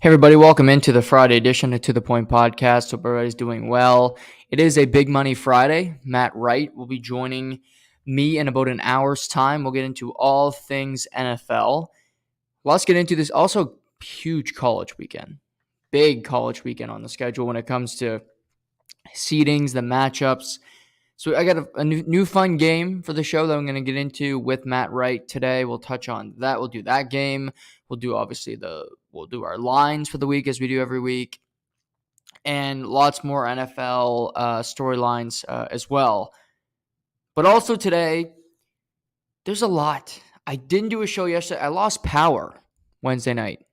Hey everybody, welcome into the Friday edition of To The Point podcast. Hope everybody's doing well. It is a Big Money Friday. Matt Wright will be joining me in about an hour's time. We'll get into all things NFL. Let's get into this. Also, huge college weekend. Big college weekend on the schedule when it comes to seedings, the matchups. So I got a new fun game for the show that I'm going to get into with Matt Wright today. We'll touch on that. We'll do that game. We'll do we'll do our lines for the week as we do every week, and lots more NFL storylines as well. But also today, there's a lot. I didn't do a show yesterday. I lost power Wednesday night.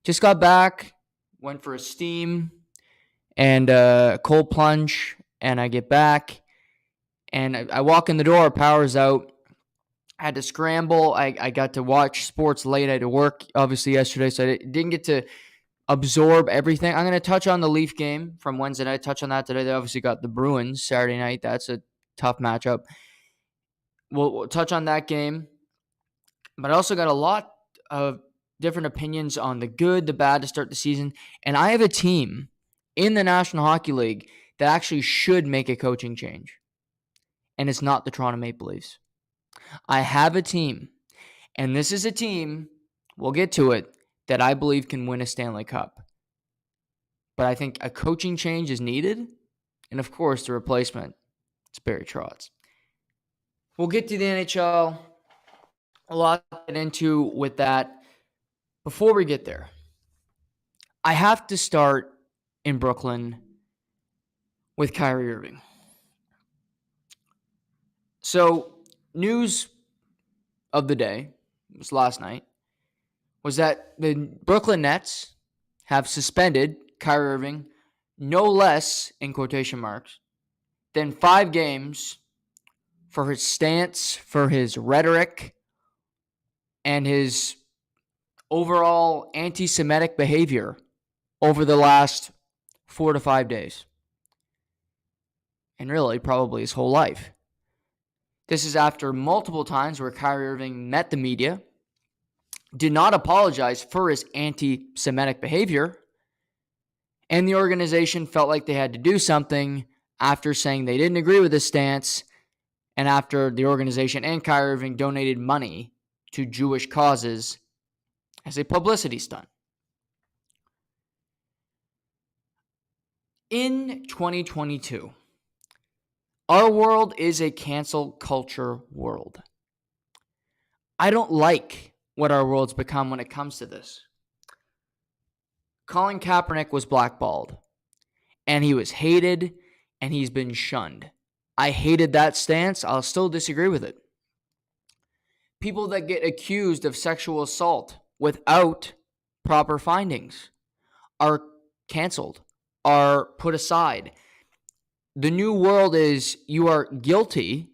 Just got back, went for a steam and a cold plunge, and I get back. And I walk in the door, power's out. I had to scramble. I got to watch sports late. I had to work, obviously, yesterday, so I didn't get to absorb everything. I'm going to touch on the Leaf game from Wednesday night, touch on that today. They obviously got the Bruins Saturday night. That's a tough matchup. We'll touch on that game. But I also got a lot of different opinions on the good, the bad to start the season. And I have a team in the National Hockey League that actually should make a coaching change. And it's not the Toronto Maple Leafs. I have a team, and this is a team, we'll get to it, that I believe can win a Stanley Cup. But I think a coaching change is needed, and of course, the replacement is Barry Trotz. We'll get to the NHL. A lot to get into with that. Before we get there, I have to start in Brooklyn with Kyrie Irving. So, news of the day, it was last night, was that the Brooklyn Nets have suspended Kyrie Irving no less, in quotation marks, than 5 games for his stance, for his rhetoric, and his overall anti-Semitic behavior over the last 4 to 5 days. And really, probably his whole life. This is after multiple times where Kyrie Irving met the media, did not apologize for his anti-Semitic behavior, and the organization felt like they had to do something after saying they didn't agree with his stance, and after the organization and Kyrie Irving donated money to Jewish causes as a publicity stunt. In 2022, our world is a cancel culture world. I don't like what our world's become when it comes to this. Colin Kaepernick was blackballed, and he was hated, and he's been shunned. I hated that stance. I'll still disagree with it. People that get accused of sexual assault without proper findings are canceled, are put aside. The new world is you are guilty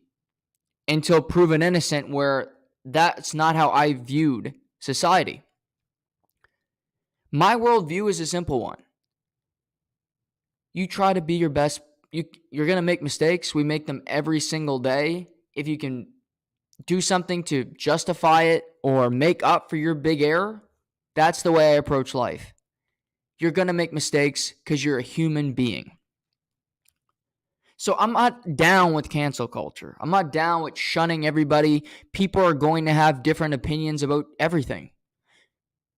until proven innocent, where that's not how I viewed society. My worldview is a simple one. You try to be your best. You're going to make mistakes. We make them every single day. If you can do something to justify it or make up for your big error, that's the way I approach life. You're going to make mistakes because you're a human being. So I'm not down with cancel culture. I'm not down with shunning everybody. People are going to have different opinions about everything.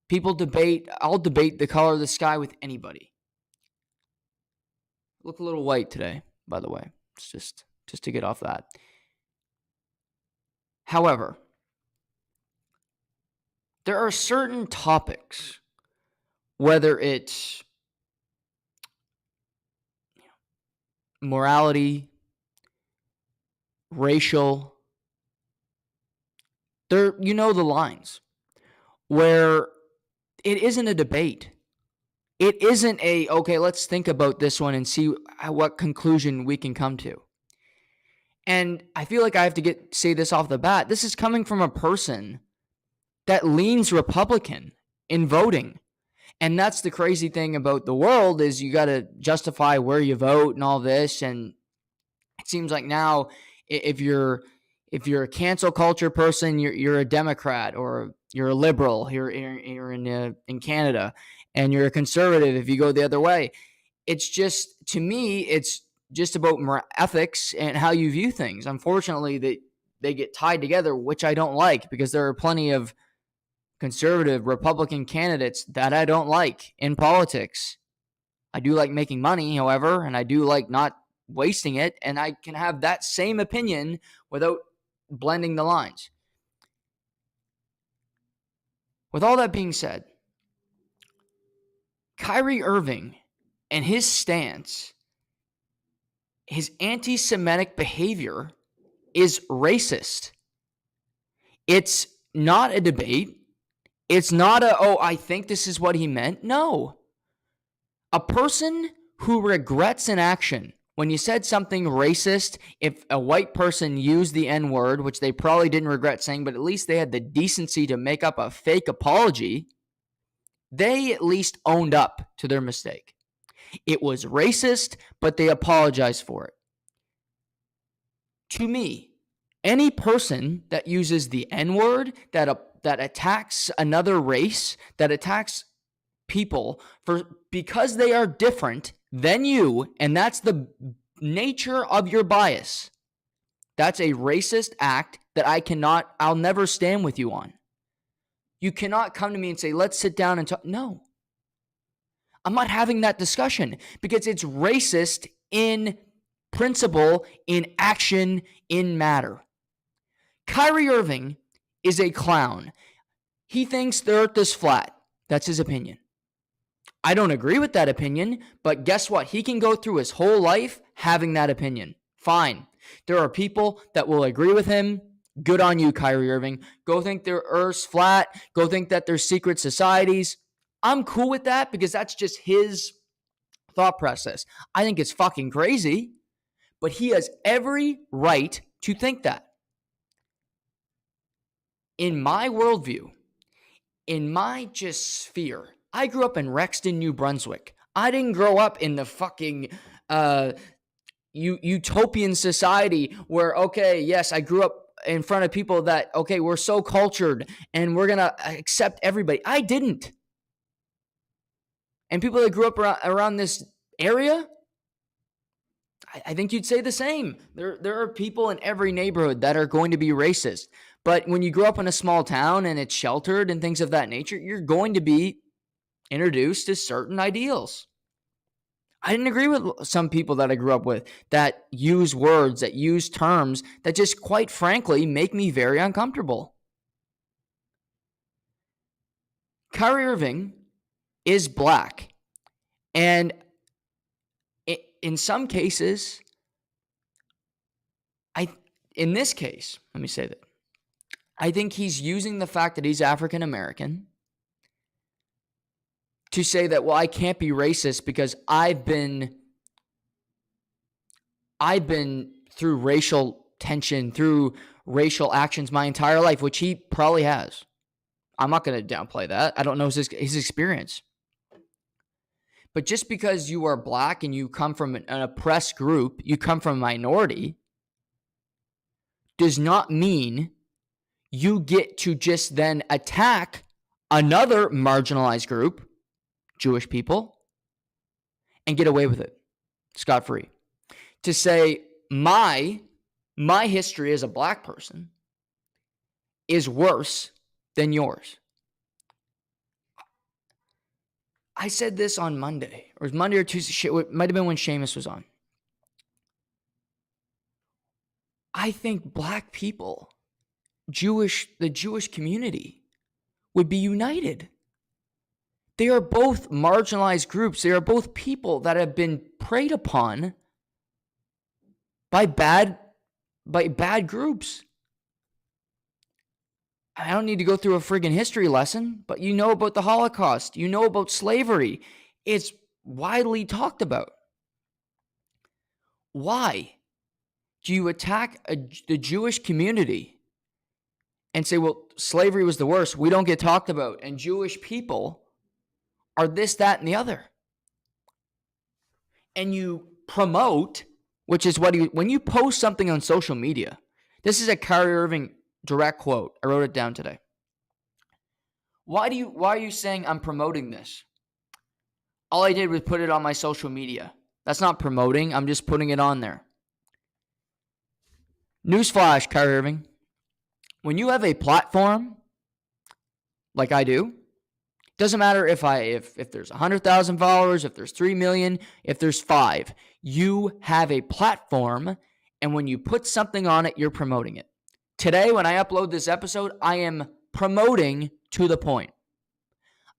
People debate. I'll debate the color of the sky with anybody. Look a little white today, by the way. It's just to get off that. However, there are certain topics, whether it's morality, racial, there, the lines, where it isn't a debate. It isn't okay, let's think about this one and see what conclusion we can come to. And I feel like I have to say this off the bat. This is coming from a person that leans Republican in voting. And that's the crazy thing about the world, is you got to justify where you vote and all this. And it seems like now, if you're a cancel culture person, you're a Democrat or you're a liberal here in Canada. and you're a conservative if you go the other way. It's just, to me, it's just about ethics and how you view things. Unfortunately, they get tied together, which I don't like, because there are plenty of conservative Republican candidates that I don't like in politics. I do like making money, however, and I do like not wasting it, and I can have that same opinion without blending the lines. With all that being said, Kyrie Irving and his stance, his anti-Semitic behavior is racist. It's not a debate. It's not I think this is what he meant. No. A person who regrets an action, when you said something racist, if a white person used the N-word, which they probably didn't regret saying, but at least they had the decency to make up a fake apology, they at least owned up to their mistake. It was racist, but they apologized for it. To me, any person that uses the N-word, that attacks another race, that attacks people because they are different than you, and that's the nature of your bias, that's a racist act that I'll never stand with you on. You cannot come to me and say, let's sit down and talk. No. I'm not having that discussion, because it's racist in principle, in action, in matter. Kyrie Irving is a clown. He thinks the earth is flat. That's his opinion. I don't agree with that opinion, but guess what? He can go through his whole life having that opinion. Fine. There are people that will agree with him. Good on you, Kyrie Irving. Go think the earth's flat. Go think that there's secret societies. I'm cool with that, because that's just his thought process. I think it's fucking crazy, but he has every right to think that. In my worldview, in my just sphere, I grew up in Rexton, New Brunswick. I didn't grow up in the fucking utopian society where, okay, yes, I grew up in front of people that, okay, we're so cultured and we're going to accept everybody. I didn't. And people that grew up around this area, I think you'd say the same. There are people in every neighborhood that are going to be racist. But when you grow up in a small town and it's sheltered and things of that nature, you're going to be introduced to certain ideals. I didn't agree with some people that I grew up with that use words, that use terms that just, quite frankly, make me very uncomfortable. Kyrie Irving is black. And in some cases, in this case, let me say that, I think he's using the fact that he's African American to say that, well, I can't be racist because I've been through racial tension, through racial actions my entire life, which he probably has. I'm not going to downplay that. I don't know his experience. But just because you are black and you come from an oppressed group, you come from a minority, does not mean you get to just then attack another marginalized group, Jewish people, and get away with it scot-free. To say my history as a black person is worse than yours. I said this on Monday, or it was Monday or Tuesday. It might have been when Seamus was on. I think black people, the Jewish community, would be united. They are both marginalized groups. They are both people that have been preyed upon by bad groups. I don't need to go through a friggin' history lesson, but you know about the Holocaust. You know about slavery. It's widely talked about. Why do you attack the Jewish community and say, well, slavery was the worst, we don't get talked about, and Jewish people are this, that, and the other? And you promote, which is when you post something on social media, this is a Kyrie Irving direct quote. I wrote it down today. Why are you saying I'm promoting this? All I did was put it on my social media. That's not promoting. I'm just putting it on there. Newsflash, Kyrie Irving. When you have a platform like I do, doesn't matter if there's 100,000 followers, if there's 3 million, if there's 5. You have a platform, and when you put something on it, you're promoting it. Today, when I upload this episode, I am promoting To The Point.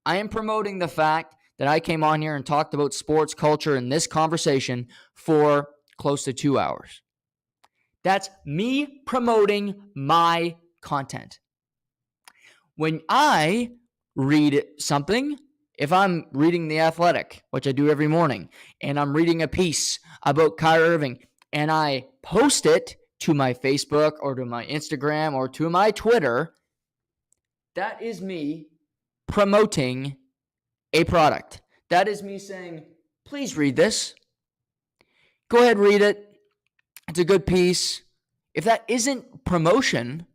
I am promoting the fact that I came on here and talked about sports culture in this conversation for close to 2 hours. That's me promoting my content. When I read something, if I'm reading The Athletic, which I do every morning, and I'm reading a piece about Kyrie Irving, and I post it to my Facebook or to my Instagram or to my Twitter, that is me promoting a product. That is me saying, please read this. Go ahead, read it. It's a good piece. If that isn't promotion,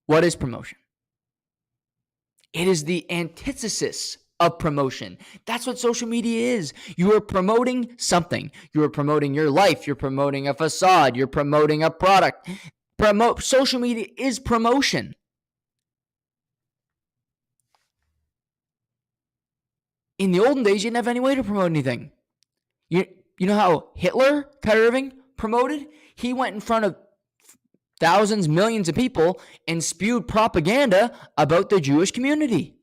what is promotion? It is the antithesis of promotion. That's what social media is. You are promoting something. You are promoting your life. You're promoting a facade. You're promoting a product. Social media is promotion. In the olden days, you didn't have any way to promote anything. You know how Hitler, Kyrie Irving, promoted? He went in front of thousands, millions of people and spewed propaganda about the Jewish community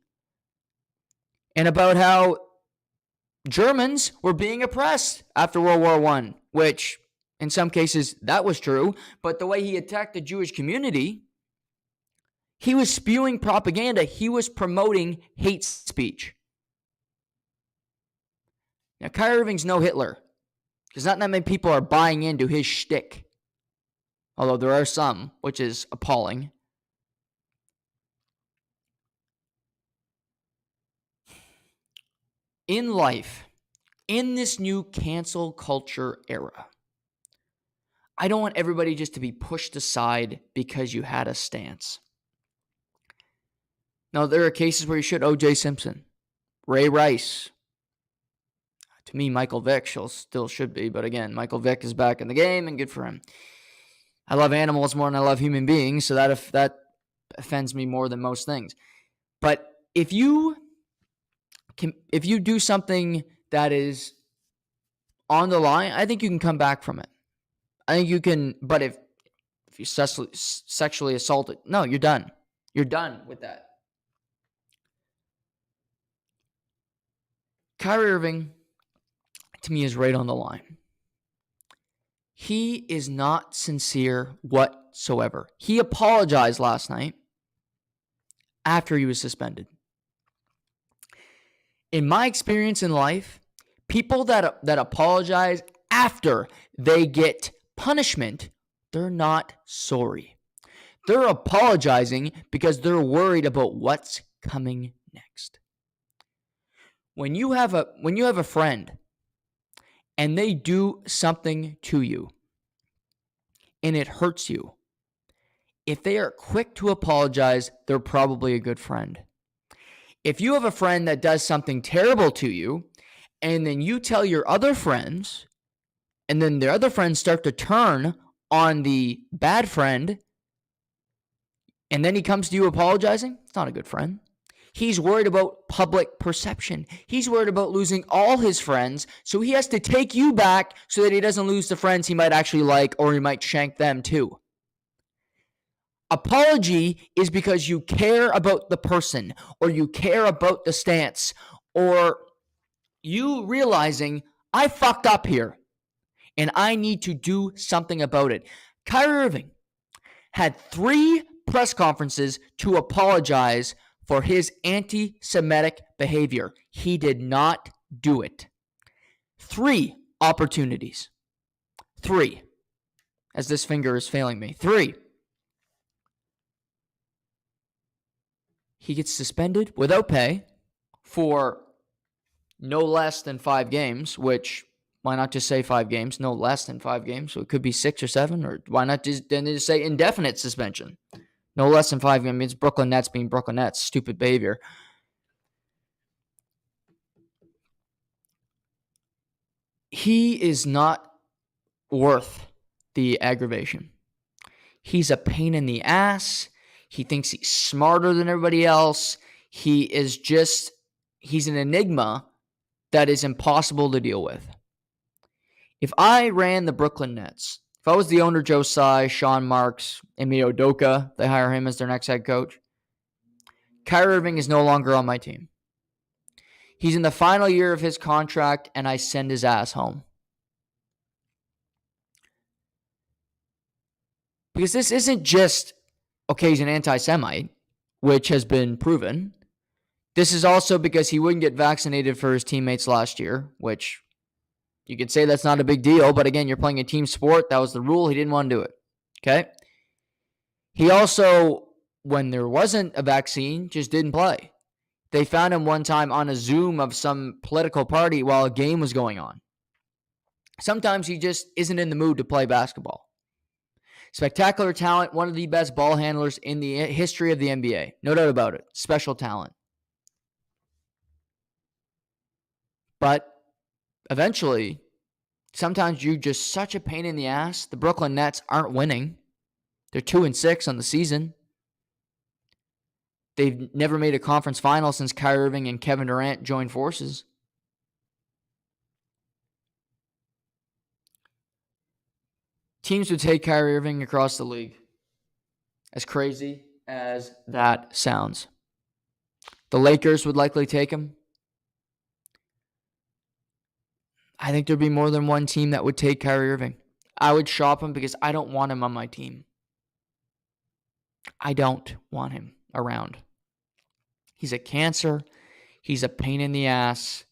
and about how Germans were being oppressed after World War I, which in some cases that was true, but the way he attacked the Jewish community, he was spewing propaganda. He was promoting hate speech. Now, Kyrie Irving's no Hitler, because not that many people are buying into his shtick. Although there are some, which is appalling. In life, in this new cancel culture era, I don't want everybody just to be pushed aside because you had a stance. Now, there are cases where you should. O.J. Simpson, Ray Rice. To me, Michael Vick still should be. But again, Michael Vick is back in the game, and good for him. I love animals more than I love human beings, so that offends me more than most things. But if you do something that is on the line, I think you can come back from it. I think you can, but if you sexually assaulted, no, you're done. You're done with that. Kyrie Irving, to me, is right on the line. He is not sincere whatsoever. He apologized last night after he was suspended. In my experience in life, people that apologize after they get punishment, they're not sorry. They're apologizing because they're worried about what's coming next. When you have a friend and they do something to you and it hurts you, if they are quick to apologize, they're probably a good friend. If you have a friend that does something terrible to you, and then you tell your other friends, and then their other friends start to turn on the bad friend, and then he comes to you apologizing, it's not a good friend. He's worried about public perception. He's worried about losing all his friends, so he has to take you back so that he doesn't lose the friends he might actually like, or he might shank them too. Apology is because you care about the person, or you care about the stance, or you realizing, I fucked up here and I need to do something about it. Kyrie Irving had 3 press conferences to apologize for his anti-Semitic behavior. He did not do it. 3 opportunities. 3. As this finger is failing me. 3. He gets suspended without pay for no less than 5 games, which, why not just say 5 games? No less than 5 games. So it could be 6 or 7, or why not just say indefinite suspension? No less than 5 games. It's Brooklyn Nets being Brooklyn Nets. Stupid behavior. He is not worth the aggravation. He's a pain in the ass. He thinks he's smarter than everybody else. He's an enigma that is impossible to deal with. If I ran the Brooklyn Nets, if I was the owner, Joe Tsai, Sean Marks, Ime Udoka, they hire him as their next head coach, Kyrie Irving is no longer on my team. He's in the final year of his contract, and I send his ass home. Because this isn't just, okay, he's an anti-Semite, which has been proven. This is also because he wouldn't get vaccinated for his teammates last year, which you could say that's not a big deal. But again, you're playing a team sport. That was the rule. He didn't want to do it. Okay? He also, when there wasn't a vaccine, just didn't play. They found him one time on a Zoom of some political party while a game was going on. Sometimes he just isn't in the mood to play basketball. Spectacular talent, one of the best ball handlers in the history of the NBA. No doubt about it. Special talent. But eventually, sometimes you're just such a pain in the ass. The Brooklyn Nets aren't winning. They're 2-6 on the season. They've never made a conference final since Kyrie Irving and Kevin Durant joined forces. Teams would take Kyrie Irving across the league. As crazy as that sounds. The Lakers would likely take him. I think there'd be more than one team that would take Kyrie Irving. I would shop him because I don't want him on my team. I don't want him around. He's a cancer. He's a pain in the ass.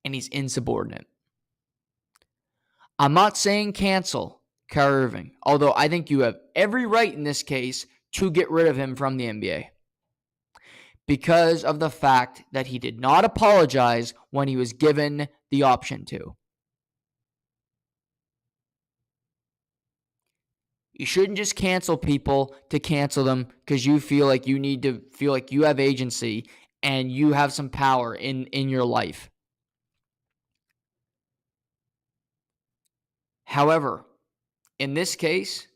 And he's insubordinate. I'm not saying cancel Kyrie Irving, although I think you have every right in this case to get rid of him from the NBA. Because of the fact that he did not apologize when he was given the option to. You shouldn't just cancel people to cancel them because you feel like you need to feel like you have agency and you have some power in your life. However, in this case,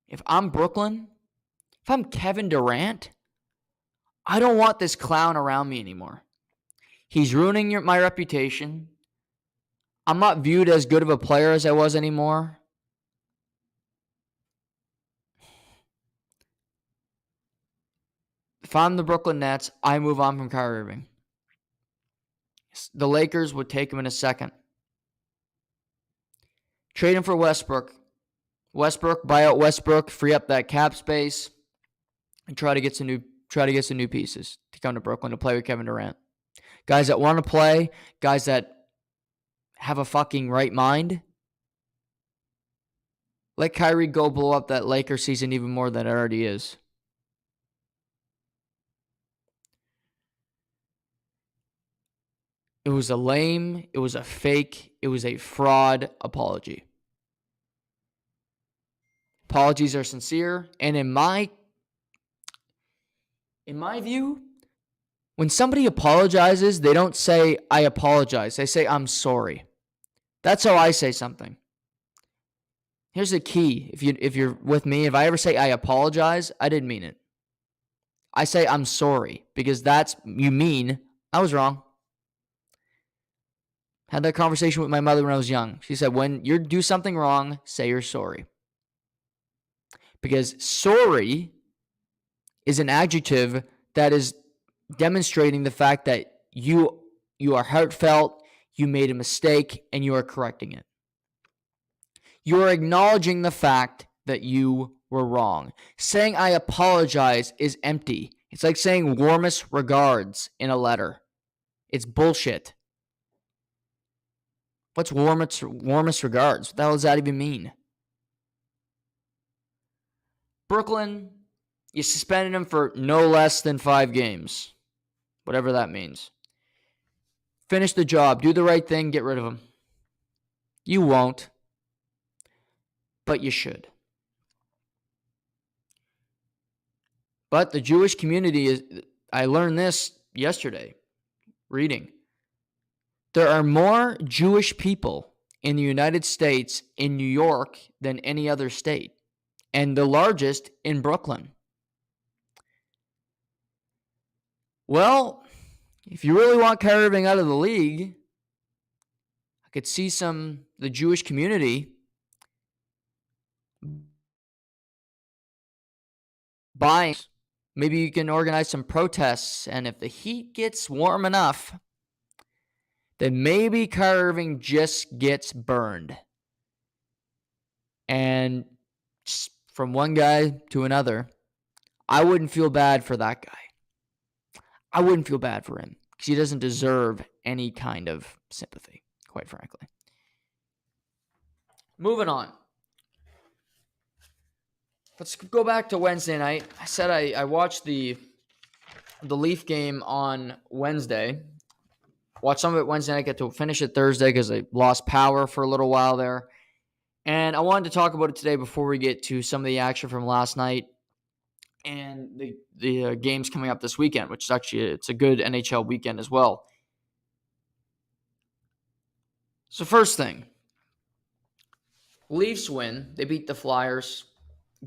if I'm Brooklyn, if I'm Kevin Durant, I don't want this clown around me anymore. He's ruining my reputation. I'm not viewed as good of a player as I was anymore. If I'm the Brooklyn Nets, I move on from Kyrie Irving. The Lakers would take him in a second. Trade him for Westbrook. Buy out Westbrook, free up that cap space, and try to get some new pieces to come to Brooklyn to play with Kevin Durant. Guys that want to play, guys that have a fucking right mind. Let Kyrie go blow up that Lakers season even more than it already is. It was a lame, it was a fake, it was a fraud apology. Apologies are sincere, and in my view, when somebody apologizes, they don't say, I apologize. They say, I'm sorry. That's how I say something. Here's the key. If you're with me, if I ever say I apologize, I didn't mean it. I say I'm sorry because you mean I was wrong. Had that conversation with my mother when I was young. She said, when you do something wrong, say you're sorry. Because sorry is an adjective that is demonstrating the fact that you are heartfelt, you made a mistake, and you are correcting it. You are acknowledging the fact that you were wrong. Saying I apologize is empty. It's like saying warmest regards in a letter. It's bullshit. What's warmest regards? What the hell does that even mean? Brooklyn, you suspended him for no less than 5 games. Whatever that means. Finish the job. Do the right thing. Get rid of him. You won't. But you should. But the Jewish community I learned this yesterday, reading. There are more Jewish people in the United States in New York than any other state, and the largest in Brooklyn. Well, if you really want Kyrie Irving out of the league, I could see the Jewish community buying. Maybe you can organize some protests, and if the heat gets warm enough, then maybe Kyrie Irving just gets burned. And from one guy to another, I wouldn't feel bad for that guy. I wouldn't feel bad for him because he doesn't deserve any kind of sympathy, quite frankly. Moving on. Let's go back to Wednesday night. I said I watched the Leaf game on Wednesday. Watched some of it Wednesday night, get to finish it Thursday because I lost power for a little while there. And I wanted to talk about it today before we get to some of the action from last night and the games coming up this weekend, which is actually it's a good NHL weekend as well. So first thing, Leafs win. They beat the Flyers.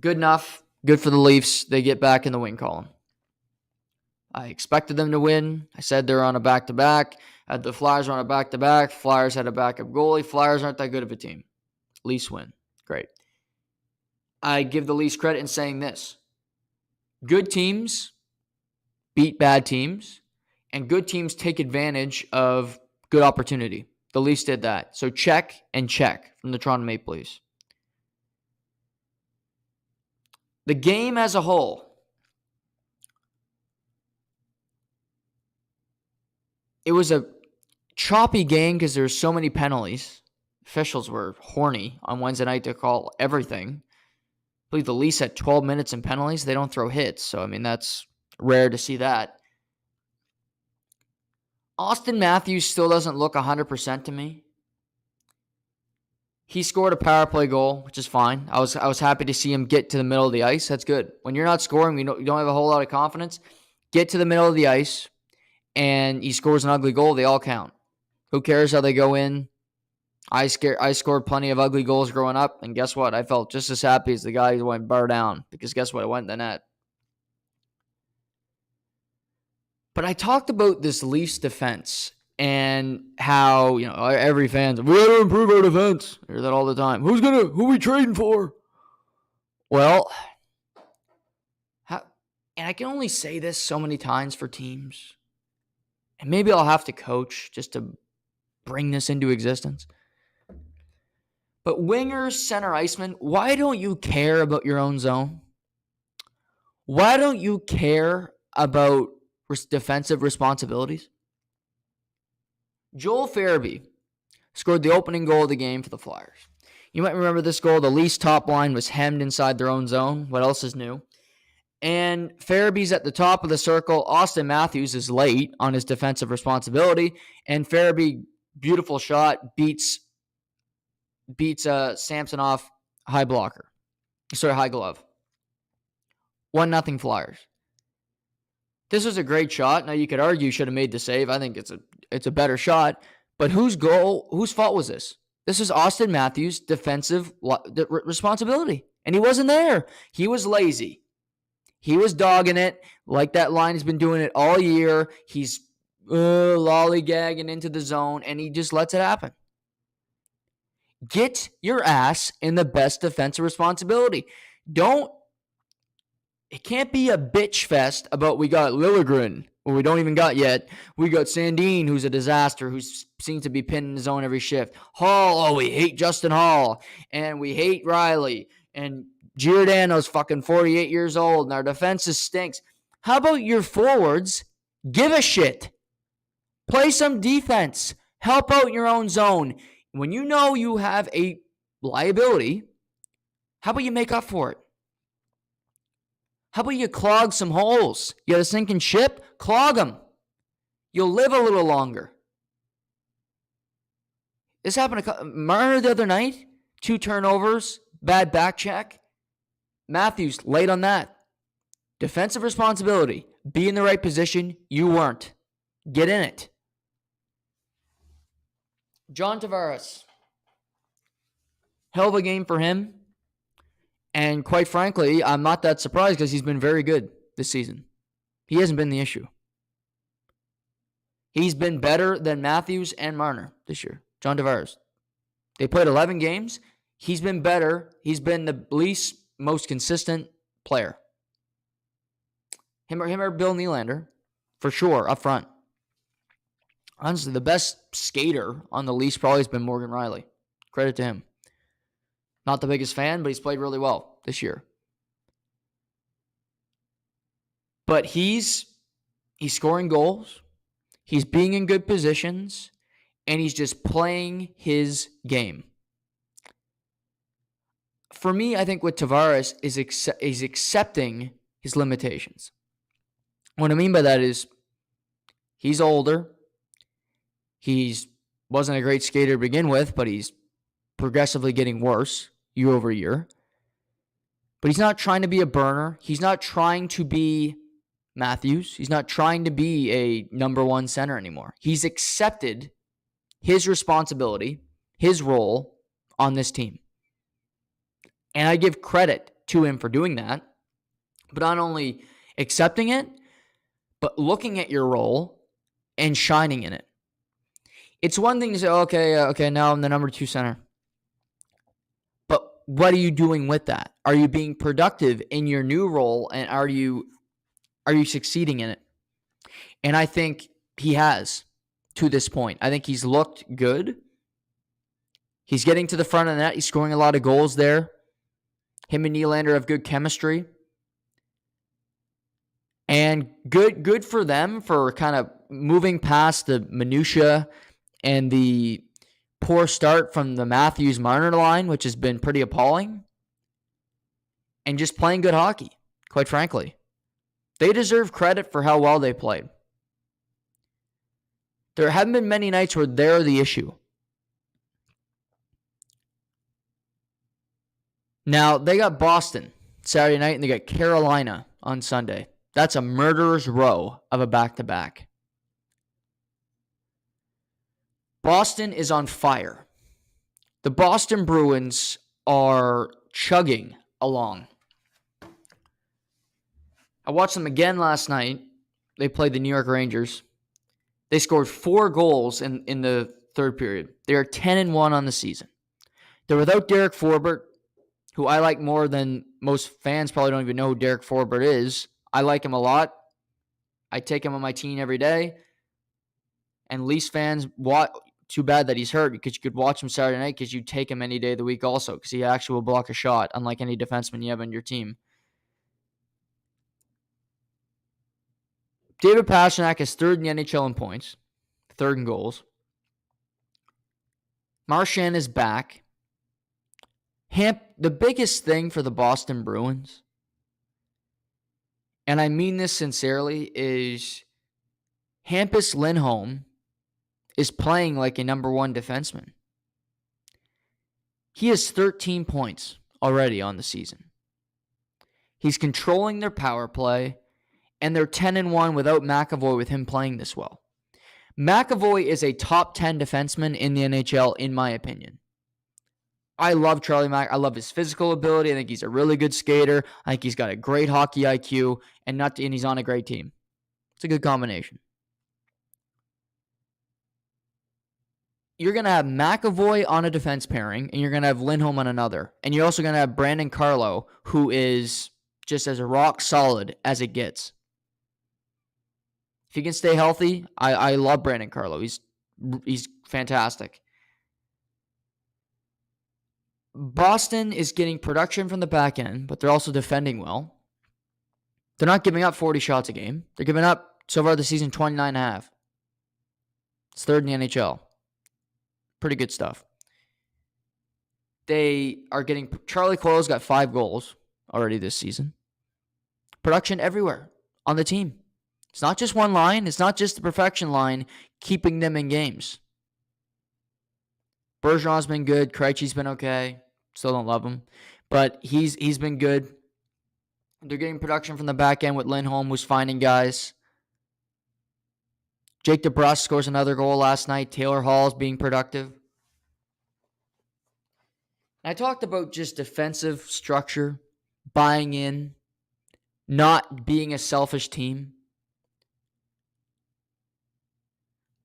Good enough. Good for the Leafs. They get back in the win column. I expected them to win. I said they're on a back-to-back. The Flyers are on a back-to-back. Flyers had a backup goalie. Flyers aren't that good of a team. Leafs win. Great. I give the Leafs credit in saying this. Good teams beat bad teams, and good teams take advantage of good opportunity. The Leafs did that. So check and check from the Toronto Maple Leafs. The game as a whole, it was a choppy game because there were so many penalties. Officials were horny on Wednesday night to call everything. I believe the Leafs had 12 minutes in penalties. They don't throw hits. So, I mean, that's rare to see that. Austin Matthews still doesn't look 100% to me. He scored a power play goal, which is fine. I was happy to see him get to the middle of the ice. That's good. When you're not scoring, you don't have a whole lot of confidence. Get to the middle of the ice, and he scores an ugly goal. They all count. Who cares how they go in? I scored plenty of ugly goals growing up, and guess what? I felt just as happy as the guy who went bar down because guess what? It went in the net. But I talked about this Leafs defense and how, every fan's, we got to improve our defense. I hear that all the time. Who are we trading for? Well, and I can only say this so many times for teams. And maybe I'll have to coach just to bring this into existence. But wingers, center icemen, why don't you care about your own zone? Why don't you care about defensive responsibilities? Joel Farabee scored the opening goal of the game for the Flyers. You might remember this goal. The Leafs top line was hemmed inside their own zone. What else is new? And Farabee's at the top of the circle. Austin Matthews is late on his defensive responsibility. And Farabee, beautiful shot, beats Samsonov high glove. 1-0 Flyers. This was a great shot. Now you could argue should have made the save. I think it's a better shot. But whose fault was this? This is Austin Matthews' defensive responsibility. And he wasn't there. He was lazy. He was dogging it like that line has been doing it all year. He's lollygagging into the zone, and he just lets it happen. Get your ass in the best defensive responsibility. It can't be a bitch fest about we got Liljegren, or we don't even got yet. We got Sandin, who's a disaster, who seems to be pinned in his zone every shift. Hall, we hate Justin Hall, and we hate Riley, and Giordano's fucking 48 years old, and our defense stinks. How about your forwards? Give a shit. Play some defense. Help out your own zone. When you know you have a liability, how about you make up for it? How about you clog some holes? You got a sinking ship? Clog them. You'll live a little longer. This happened to Marner the other night. 2 turnovers, bad back check. Matthews, late on that. Defensive responsibility. Be in the right position. You weren't. Get in it. John Tavares. Hell of a game for him. And quite frankly, I'm not that surprised because he's been very good this season. He hasn't been the issue. He's been better than Matthews and Marner this year. John Tavares. They played 11 games. He's been better. He's been the least most consistent player. Him or Bill Nylander, for sure, up front. Honestly, the best skater on the Leafs probably has been Morgan Riley. Credit to him. Not the biggest fan, but he's played really well this year. But he's scoring goals. He's being in good positions. And he's just playing his game. For me, I think with Tavares is accepting his limitations. What I mean by that is he's older. He wasn't a great skater to begin with, but he's progressively getting worse year over year. But he's not trying to be a burner. He's not trying to be Matthews. He's not trying to be a number one center anymore. He's accepted his responsibility, his role on this team. And I give credit to him for doing that. But not only accepting it, but looking at your role and shining in it. It's one thing to say, okay, now I'm the number two center. But what are you doing with that? Are you being productive in your new role, and are you succeeding in it? And I think he has to this point. I think he's looked good. He's getting to the front of the net. He's scoring a lot of goals there. Him and Nylander have good chemistry. And good for them for kind of moving past the minutia and the poor start from the Matthews-Marner line, which has been pretty appalling, and just playing good hockey, quite frankly. They deserve credit for how well they played. There haven't been many nights where they're the issue. Now, they got Boston Saturday night, and they got Carolina on Sunday. That's a murderer's row of a back-to-back. Boston is on fire. The Boston Bruins are chugging along. I watched them again last night. They played the New York Rangers. They scored 4 goals in the third period. They are 10-1 on the season. They're without Derek Forbort, who I like more than most fans probably don't even know who Derek Forbort is. I like him a lot. I take him on my team every day. And Leafs fans, too bad that he's hurt, because you could watch him Saturday night because you take him any day of the week also, because he actually will block a shot, unlike any defenseman you have on your team. David Pastrnak is third in the NHL in points, third in goals. Marchand is back. The biggest thing for the Boston Bruins, and I mean this sincerely, is Hampus Lindholm is playing like a number one defenseman. He has 13 points already on the season. He's controlling their power play, and they're 10-1 without McAvoy with him playing this well. McAvoy is a top 10 defenseman in the NHL, in my opinion. I love Charlie Mack. I love his physical ability. I think he's a really good skater. I think he's got a great hockey IQ, and he's on a great team. It's a good combination. You're going to have McAvoy on a defense pairing, and you're going to have Lindholm on another. And you're also going to have Brandon Carlo, who is just as rock solid as it gets. If he can stay healthy, I love Brandon Carlo. He's fantastic. Boston is getting production from the back end, but they're also defending well. They're not giving up 40 shots a game. They're giving up, so far this season, 29.5. It's third in the NHL. Pretty good stuff. They are getting... Charlie Coyle's got 5 goals already this season. Production everywhere on the team. It's not just one line. It's not just the perfection line keeping them in games. Bergeron's been good. Krejci's been okay. Still don't love him. But he's been good. They're getting production from the back end with Lindholm, who's finding guys. Jake DeBrusk scores another goal last night. Taylor Hall's being productive. I talked about just defensive structure, buying in, not being a selfish team.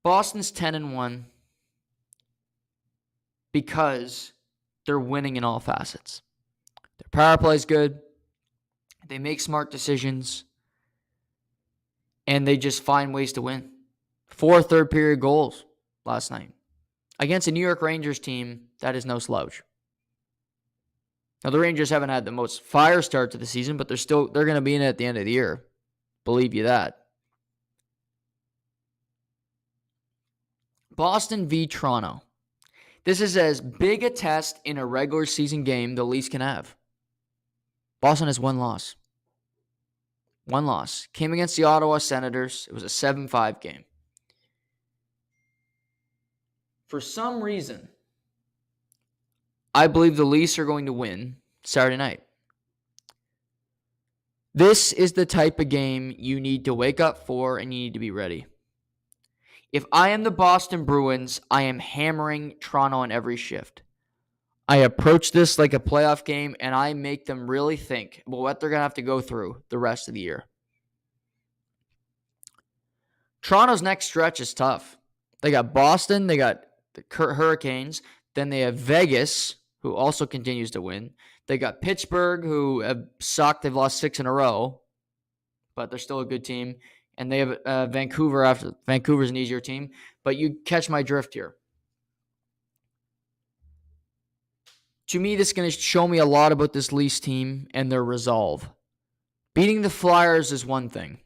Boston's 10-1 because they're winning in all facets. Their power play is good. They make smart decisions. And they just find ways to win. 4 third-period goals last night against a New York Rangers team that is no slouch. Now, the Rangers haven't had the most fire start to the season, but they're going to be in it at the end of the year. Believe you that. Boston v. Toronto. This is as big a test in a regular season game the Leafs can have. Boston has one loss. One loss. Came against the Ottawa Senators. It was a 7-5 game. For some reason, I believe the Leafs are going to win Saturday night. This is the type of game you need to wake up for and you need to be ready. If I am the Boston Bruins, I am hammering Toronto on every shift. I approach this like a playoff game, and I make them really think about what they're going to have to go through the rest of the year. Toronto's next stretch is tough. They got Boston, they got the Hurricanes, then they have Vegas, who also continues to win. They got Pittsburgh, who have sucked. They've lost 6 in a row, but they're still a good team. And they have Vancouver after. Vancouver's an easier team, but you catch my drift here. To me, this is going to show me a lot about this Leafs team and their resolve. Beating the Flyers is one thing.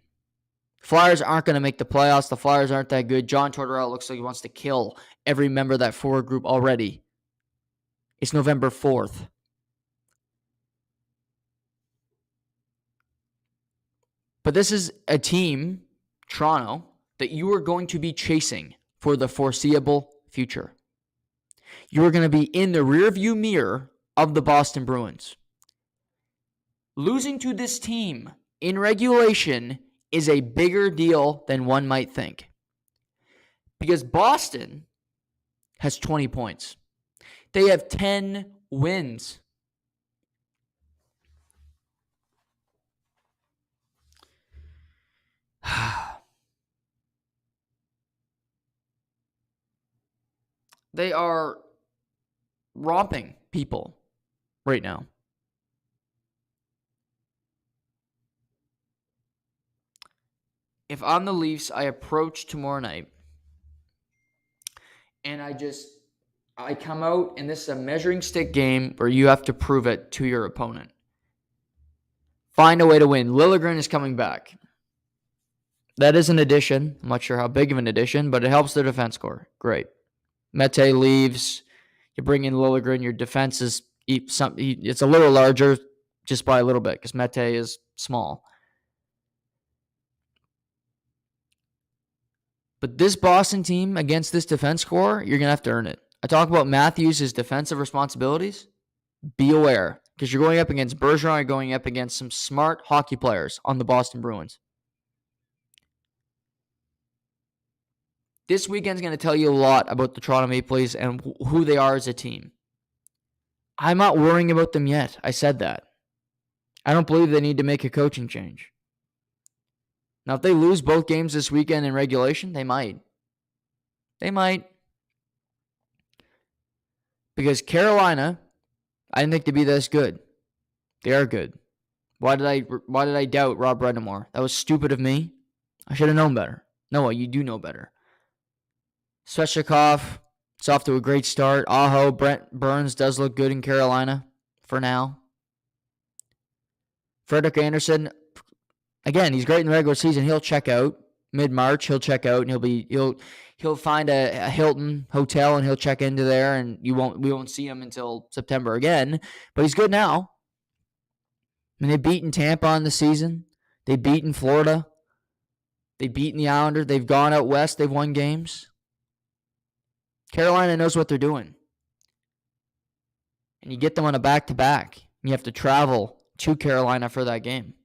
Flyers aren't going to make the playoffs. The Flyers aren't that good. John Tortorella looks like he wants to kill every member of that forward group already. It's November 4th. But this is a team, Toronto, that you are going to be chasing for the foreseeable future. You are going to be in the rearview mirror of the Boston Bruins. Losing to this team in regulation is a bigger deal than one might think. Because Boston has 20 points. They have 10 wins. They are romping people right now. If I'm the Leafs, I approach tomorrow night and I come out, and this is a measuring stick game where you have to prove it to your opponent. Find a way to win. Liljegren is coming back. That is an addition. I'm not sure how big of an addition, but it helps their defense score. Great. Mete leaves. You bring in Liljegren. Your defense is it's a little larger just by a little bit because Mete is small. But this Boston team against this defense core, you're going to have to earn it. I talk about Matthews' defensive responsibilities. Be aware, because you're going up against Bergeron, you're going up against some smart hockey players on the Boston Bruins. This weekend is going to tell you a lot about the Toronto Maple Leafs and who they are as a team. I'm not worrying about them yet. I said that. I don't believe they need to make a coaching change. Now, if they lose both games this weekend in regulation, they might. They might. Because Carolina, I didn't think they'd be this good. They are good. Why did I doubt Rob Brennemore? That was stupid of me. I should have known better. No, you do know better. Svechnikov, it's off to a great start. Aho, Brent Burns does look good in Carolina for now. Frederik Andersen, again, he's great in the regular season. He'll check out mid-March. He'll check out, and he'll find a Hilton hotel, and he'll check into there, and we won't see him until September again. But he's good now. I mean, they've beaten Tampa in the season. They've beaten Florida. They've beaten the Islanders. They've gone out west. They've won games. Carolina knows what they're doing. And you get them on a back-to-back. You have to travel to Carolina for that game.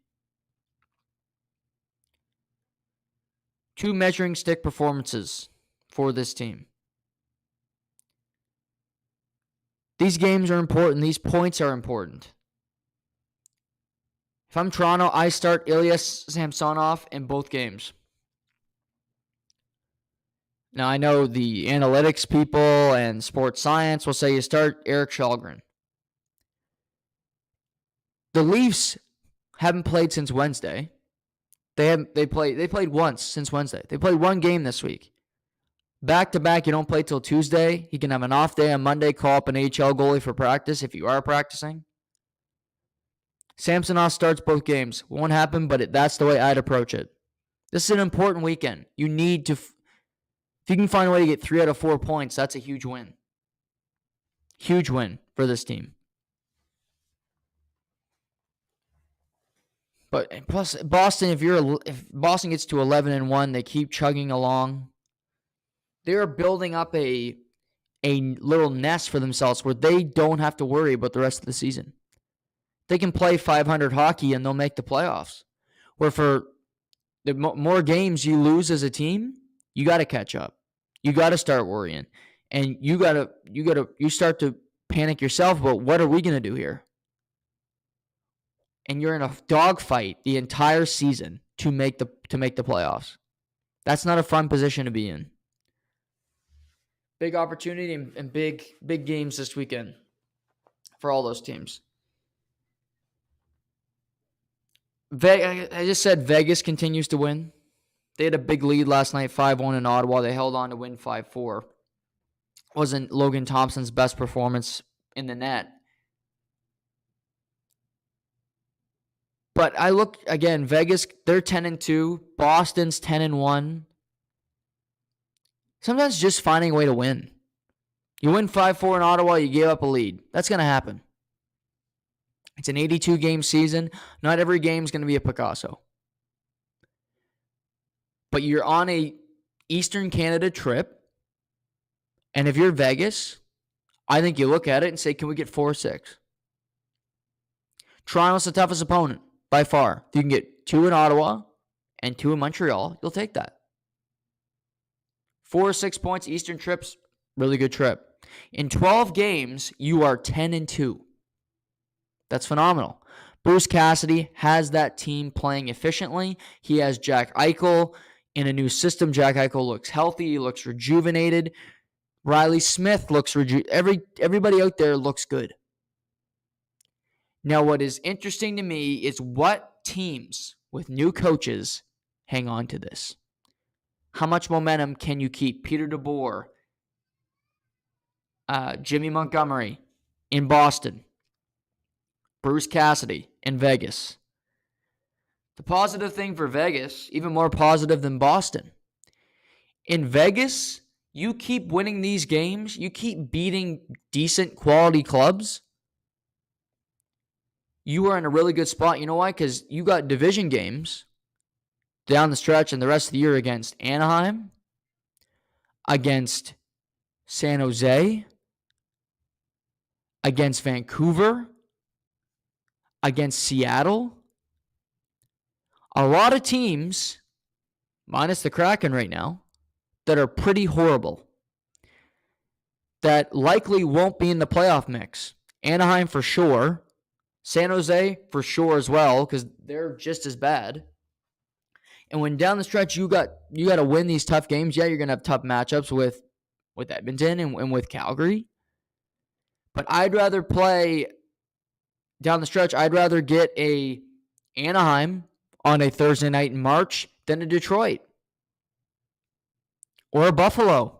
2 measuring stick performances for this team. These games are important. These points are important. If I'm Toronto, I start Ilya Samsonov in both games. Now, I know the analytics people and sports science will say you start Erik Källgren. The Leafs haven't played since Wednesday. They played once since Wednesday. They played one game this week. Back to back, you don't play till Tuesday. You can have an off day on Monday, call up an AHL goalie for practice if you are practicing. Samsonov starts both games. Won't happen, but that's the way I'd approach it. This is an important weekend. You need to, if you can find a way to get 3 out of 4 points, that's a huge win. Huge win for this team. But plus, Boston, if Boston gets to 11-1, they keep chugging along. They're building up a little nest for themselves where they don't have to worry about the rest of the season. They can play 500 hockey and they'll make the playoffs. Where for the more games you lose as a team, you got to catch up. You got to start worrying, and you start to panic yourself about what are we going to do here? And you're in a dogfight the entire season to make the playoffs. That's not a fun position to be in. Big opportunity and big games this weekend for all those teams. I just said Vegas continues to win. They had a big lead last night, 5-1 in Ottawa. They held on to win 5-4. Wasn't Logan Thompson's best performance in the net. But I look, again, Vegas, they're 10-2. Boston's 10-1. Sometimes just finding a way to win. You win 5-4 in Ottawa, you gave up a lead. That's going to happen. It's an 82-game season. Not every game is going to be a Picasso. But you're on a Eastern Canada trip, and if you're Vegas, I think you look at it and say, can we get 4-6? Toronto's the toughest opponent by far. If you can get 2 in Ottawa and 2 in Montreal, you'll take that. 4 or 6 points, Eastern trips, really good trip. In 12 games, you are 10-2. That's phenomenal. Bruce Cassidy has that team playing efficiently. He has Jack Eichel in a new system. Jack Eichel looks healthy. He looks rejuvenated. Riley Smith looks everybody out there looks good. Now, what is interesting to me is what teams with new coaches hang on to this. How much momentum can you keep? Peter DeBoer, Jimmy Montgomery in Boston, Bruce Cassidy in Vegas. The positive thing for Vegas, even more positive than Boston. In Vegas, you keep winning these games, you keep beating decent quality clubs, you are in a really good spot. You know why? Because you got division games down the stretch and the rest of the year against Anaheim, against San Jose, against Vancouver, against Seattle. A lot of teams, minus the Kraken right now, that are pretty horrible, that likely won't be in the playoff mix. Anaheim for sure. San Jose for sure as well, because they're just as bad. And when down the stretch you got to win these tough games, yeah, you're going to have tough matchups with Edmonton and with Calgary. But I'd rather play down the stretch. I'd rather get a Anaheim on a Thursday night in March than a Detroit or a Buffalo.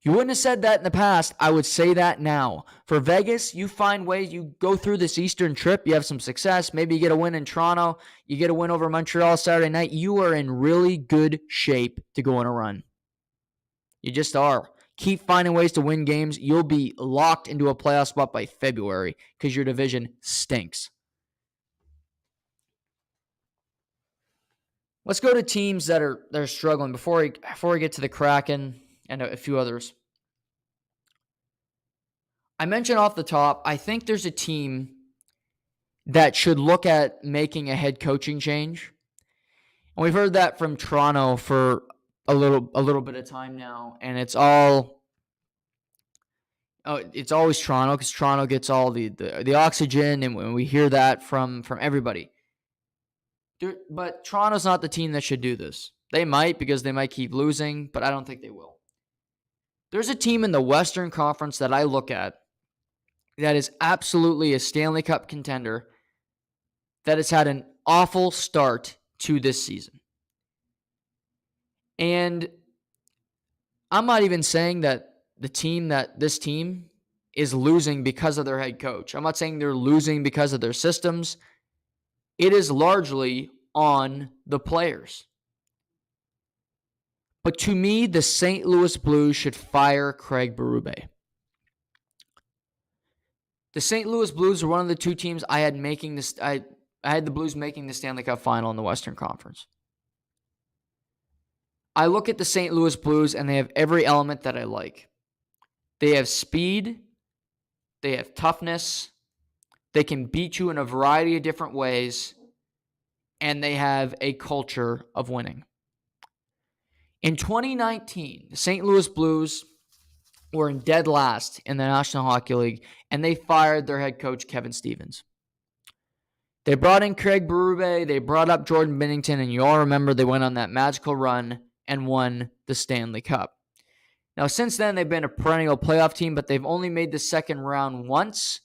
You wouldn't have said that in the past. I would say that now. For Vegas, you find ways. You go through this Eastern trip. You have some success. Maybe you get a win in Toronto. You get a win over Montreal Saturday night. You are in really good shape to go on a run. You just are. Keep finding ways to win games. You'll be locked into a playoff spot by February because your division stinks. Let's go to teams that are struggling before we get to the Kraken and a few others. I mentioned off the top, I think there's a team that should look at making a head coaching change. And we've heard that from Toronto for a little bit of time now, and it's all, Oh, it's always Toronto because Toronto gets all the oxygen, and when we hear that from everybody. But Toronto's not the team that should do this. They might because they might keep losing, but I don't think they will. There's a team in the Western Conference that I look at that is absolutely a Stanley Cup contender that has had an awful start to this season. And I'm not even saying that this team is losing because of their head coach. I'm not saying they're losing because of their systems. It is largely on the players. But to me, the St. Louis Blues should fire Craig Berube. The St. Louis Blues are one of the two teams I had making this. I had the Blues making the Stanley Cup final in the Western Conference. I look at the St. Louis Blues and they have every element that I like. They have speed. They have toughness. They can beat you in a variety of different ways. And they have a culture of winning. In 2019, the St. Louis Blues were in dead last in the National Hockey League, and they fired their head coach, Kevin Stevens. They brought in Craig Berube, they brought up Jordan Binnington, and you all remember they went on that magical run and won the Stanley Cup. Now, since then, they've been a perennial playoff team, but they've only made the second round once.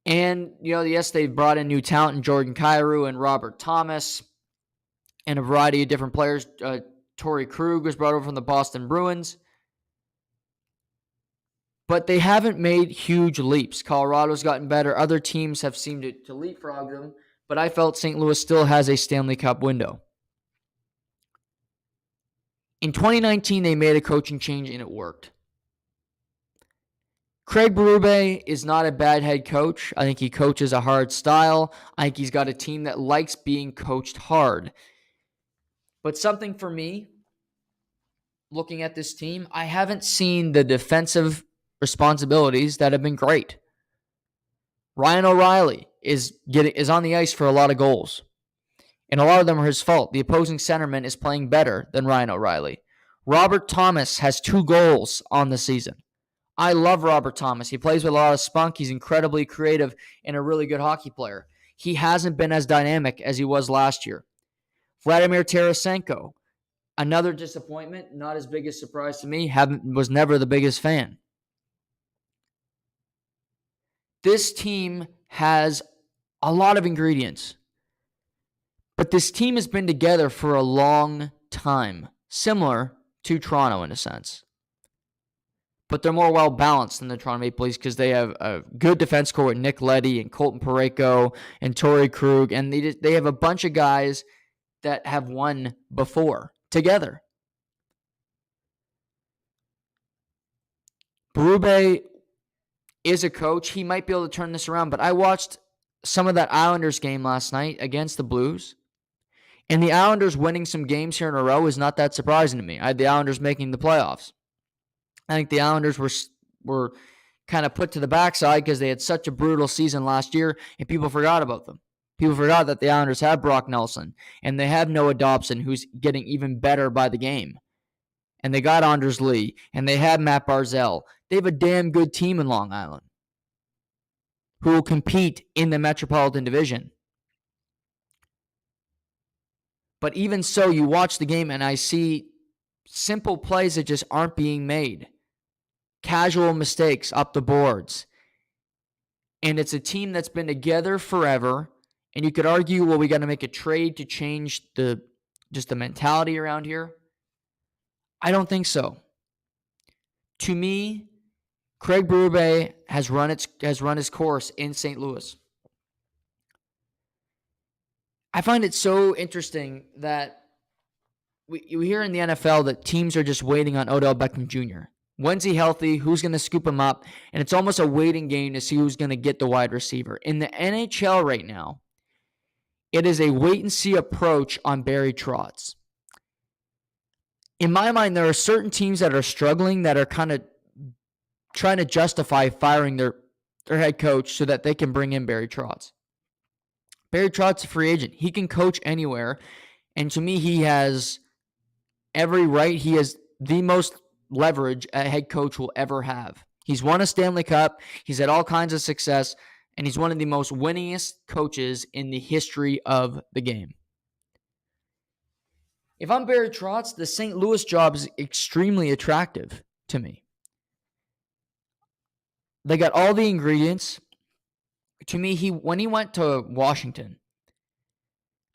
And, yes, they've brought in new talent in Jordan Kyrou and Robert Thomas and a variety of different players. Torrey Krug was brought over from the Boston Bruins. But they haven't made huge leaps. Colorado's gotten better. Other teams have seemed to leapfrog them. But I felt St. Louis still has a Stanley Cup window. In 2019, they made a coaching change, and it worked. Craig Berube is not a bad head coach. I think he coaches a hard style. I think he's got a team that likes being coached hard. But something for me, looking at this team, I haven't seen the defensive responsibilities that have been great. Ryan O'Reilly is on the ice for a lot of goals. And a lot of them are his fault. The opposing centerman is playing better than Ryan O'Reilly. Robert Thomas has 2 goals on the season. I love Robert Thomas. He plays with a lot of spunk. He's incredibly creative and a really good hockey player. He hasn't been as dynamic as he was last year. Vladimir Tarasenko, another disappointment, not as big a surprise to me. Was never the biggest fan. This team has a lot of ingredients. But this team has been together for a long time, similar to Toronto in a sense. But they're more well-balanced than the Toronto Maple Leafs because they have a good defense core with Nick Leddy and Colton Parayko and Torrey Krug, and they have a bunch of guys that have won before together. Berube is a coach. He might be able to turn this around, but I watched some of that Islanders game last night against the Blues, and the Islanders winning some games here in a row is not that surprising to me. I had the Islanders making the playoffs. I think the Islanders were kind of put to the backside because they had such a brutal season last year, and people forgot about them. People forgot that the Islanders have Brock Nelson, and they have Noah Dobson, who's getting even better by the game. And they got Anders Lee, and they have Matt Barzal. They have a damn good team in Long Island who will compete in the Metropolitan Division. But even so, you watch the game, and I see simple plays that just aren't being made. Casual mistakes up the boards. And it's a team that's been together forever. And you could argue, well, we got to make a trade to change the mentality around here. I don't think so. To me, Craig Berube has run his course in St. Louis. I find it so interesting that you hear in the NFL that teams are just waiting on Odell Beckham Jr. When's he healthy? Who's going to scoop him up? And it's almost a waiting game to see who's going to get the wide receiver. In the NHL right now, it is a wait-and-see approach on Barry Trotz. In my mind, there are certain teams that are struggling that are kind of trying to justify firing their head coach so that they can bring in Barry Trotz. Barry Trotz is a free agent. He can coach anywhere. And to me, he has every right. He has the most leverage a head coach will ever have. He's won a Stanley Cup. He's had all kinds of success, and he's one of the most winningest coaches in the history of the game. If I'm Barry Trotz, the St. Louis job is extremely attractive to me. They got all the ingredients. To me, when he went to Washington,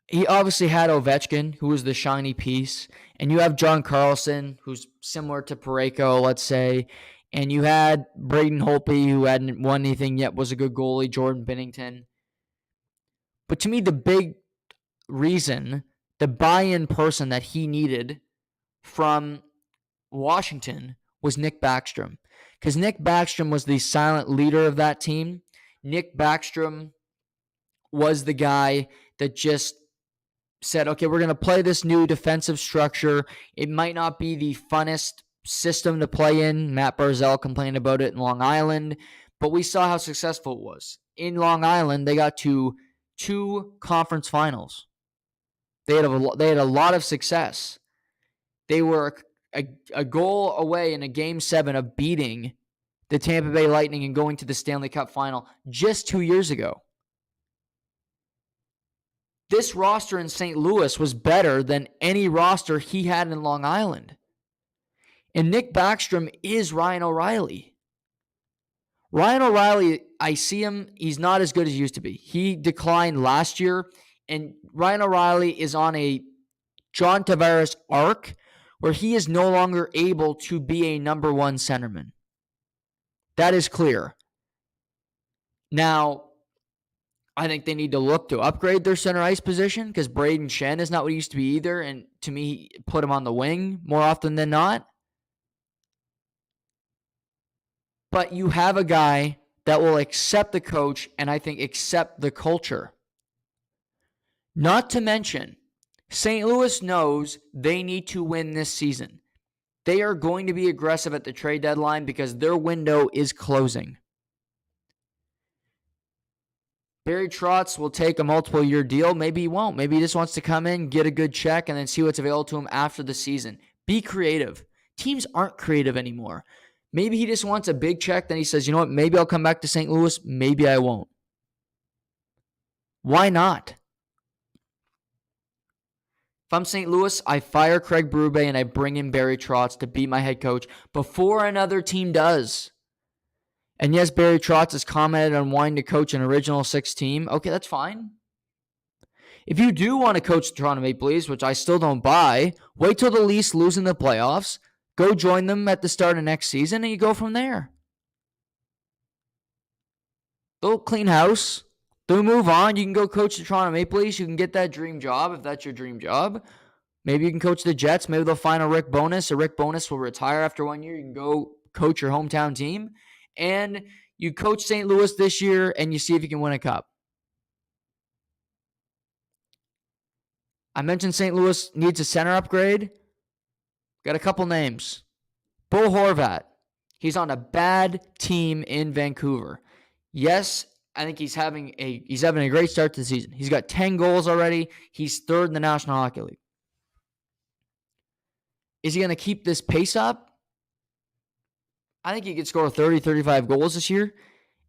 he obviously had Ovechkin, who was the shiny piece, and you have John Carlson, who's similar to Parayko, let's say, and you had Braden Holtby, who hadn't won anything yet, was a good goalie, Jordan Binnington. But to me, the big reason, the buy-in person that he needed from Washington was Nick Backstrom, because Nick Backstrom was the silent leader of that team. Nick Backstrom was the guy that just said, okay, we're going to play this new defensive structure. It might not be the funnest system to play in. Matt Barzal complained about it in Long Island, but we saw how successful it was. In Long Island, they got to 2 conference finals. They had a lot of success. They were a goal away in a Game 7 of beating the Tampa Bay Lightning and going to the Stanley Cup final just 2 years ago. This roster in St. Louis was better than any roster he had in Long Island. And Nick Backstrom is Ryan O'Reilly. Ryan O'Reilly, I see him, he's not as good as he used to be. He declined last year, and Ryan O'Reilly is on a John Tavares arc where he is no longer able to be a number 1 centerman. That is clear. Now, I think they need to look to upgrade their center ice position because Braden Shen is not what he used to be either. And to me, put him on the wing more often than not. But you have a guy that will accept the coach and I think accept the culture. Not to mention, St. Louis knows they need to win this season. They are going to be aggressive at the trade deadline because their window is closing. Barry Trotz will take a multiple-year deal. Maybe he won't. Maybe he just wants to come in, get a good check, and then see what's available to him after the season. Be creative. Teams aren't creative anymore. Maybe he just wants a big check, then he says, you know what, maybe I'll come back to St. Louis, maybe I won't. Why not? If I'm St. Louis, I fire Craig Berube and I bring in Barry Trotz to be my head coach before another team does. And yes, Barry Trotz has commented on wanting to coach an original 6 team. Okay, that's fine. If you do want to coach the Toronto Maple Leafs, which I still don't buy, wait till the Leafs lose in the playoffs, go join them at the start of next season, and you go from there. They'll clean house. They'll move on. You can go coach the Toronto Maple Leafs. You can get that dream job if that's your dream job. Maybe you can coach the Jets. Maybe they'll find a Rick Bowness. A Rick Bowness will retire after 1 year. You can go coach your hometown team. And you coach St. Louis this year, and you see if you can win a cup. I mentioned St. Louis needs a center upgrade. Got a couple names. Bo Horvat. He's on a bad team in Vancouver. Yes, I think he's having a great start to the season. He's got 10 goals already. He's 3rd in the National Hockey League. Is he going to keep this pace up? I think he could score 30, 35 goals this year.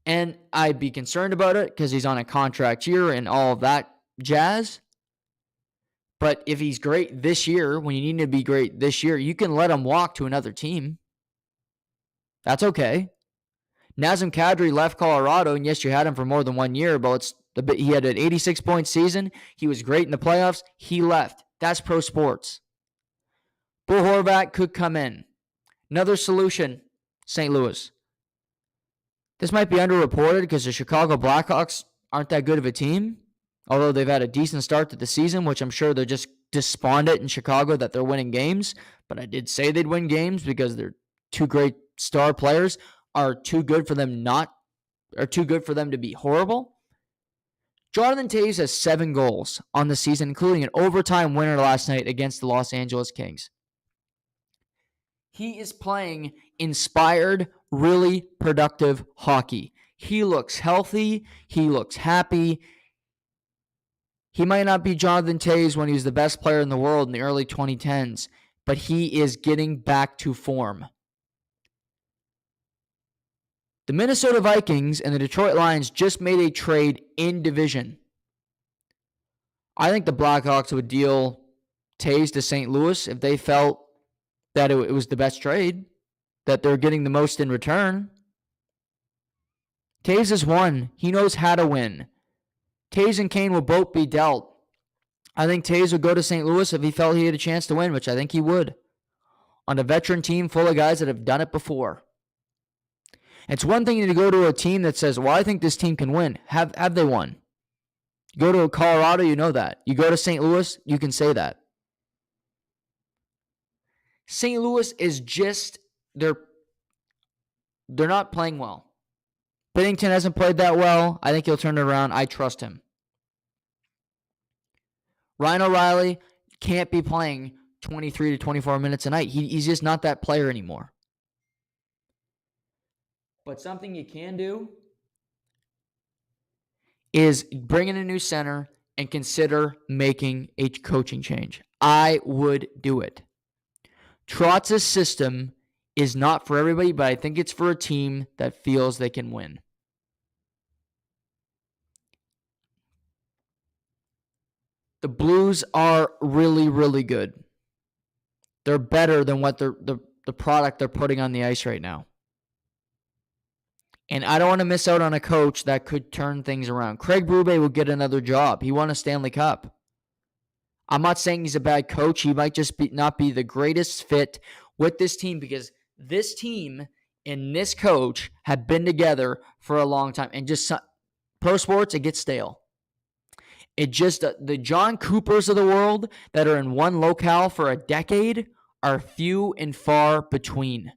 And I'd be concerned about it because he's on a contract year and all of that jazz. But if he's great this year, when you need him to be great this year, you can let him walk to another team. That's okay. Nazem Kadri left Colorado, and yes, you had him for more than 1 year, but he had an 86-point season. He was great in the playoffs. He left. That's pro sports. Bo Horvat could come in. Another solution, St. Louis. This might be underreported because the Chicago Blackhawks aren't that good of a team, although they've had a decent start to the season, which I'm sure they're just despondent in Chicago that they're winning games. But I did say they'd win games because their 2 great star players are too good for them to be horrible. Jonathan Toews has 7 goals on the season, including an overtime winner last night against the Los Angeles Kings. He is playing inspired, really productive hockey. He looks healthy. He looks happy. He might not be Jonathan Toews when he was the best player in the world in the early 2010s, but he is getting back to form. The Minnesota Vikings and the Detroit Lions just made a trade in division. I think the Blackhawks would deal Taves to St. Louis if they felt that it was the best trade, that they're getting the most in return. Taves has won. He knows how to win. Taves and Kane will both be dealt. I think Taves would go to St. Louis if he felt he had a chance to win, which I think he would, on a veteran team full of guys that have done it before. It's one thing to go to a team that says, well, I think this team can win. Have they won? You go to Colorado, you know that. You go to St. Louis, you can say that. St. Louis is just, they're not playing well. Binnington hasn't played that well. I think he'll turn it around. I trust him. Ryan O'Reilly can't be playing 23 to 24 minutes a night. He's just not that player anymore. But something you can do is bring in a new center and consider making a coaching change. I would do it. Trotz's system is not for everybody, but I think it's for a team that feels they can win. The Blues are really, really good. They're better than what the product they're putting on the ice right now. And I don't want to miss out on a coach that could turn things around. Craig Berube will get another job. He won a Stanley Cup. I'm not saying he's a bad coach. He might just not be the greatest fit with this team, because this team and this coach have been together for a long time. And just pro sports, it gets stale. It just, the John Coopers of the world that are in one locale for a decade are few and far between.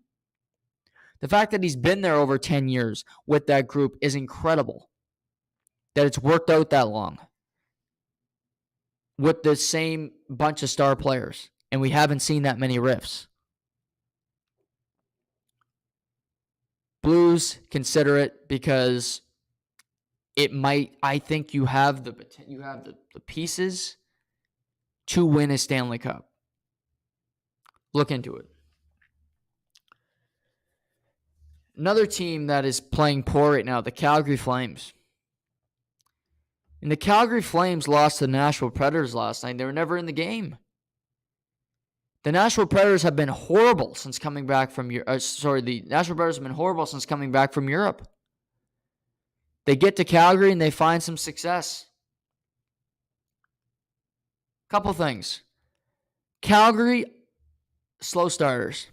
The fact that he's been there over 10 years with that group is incredible. That it's worked out that long with the same bunch of star players. And we haven't seen that many riffs. Blues, consider it, because it might, I think you have the pieces to win a Stanley Cup. Look into it. Another team that is playing poor right now, the Calgary Flames. And the Calgary Flames lost to the Nashville Predators last night. They were never in the game. The Nashville Predators have been horrible since coming back from Europe. The Nashville Predators have been horrible since coming back from Europe. They get to Calgary and they find some success. Couple things. Calgary, slow starters.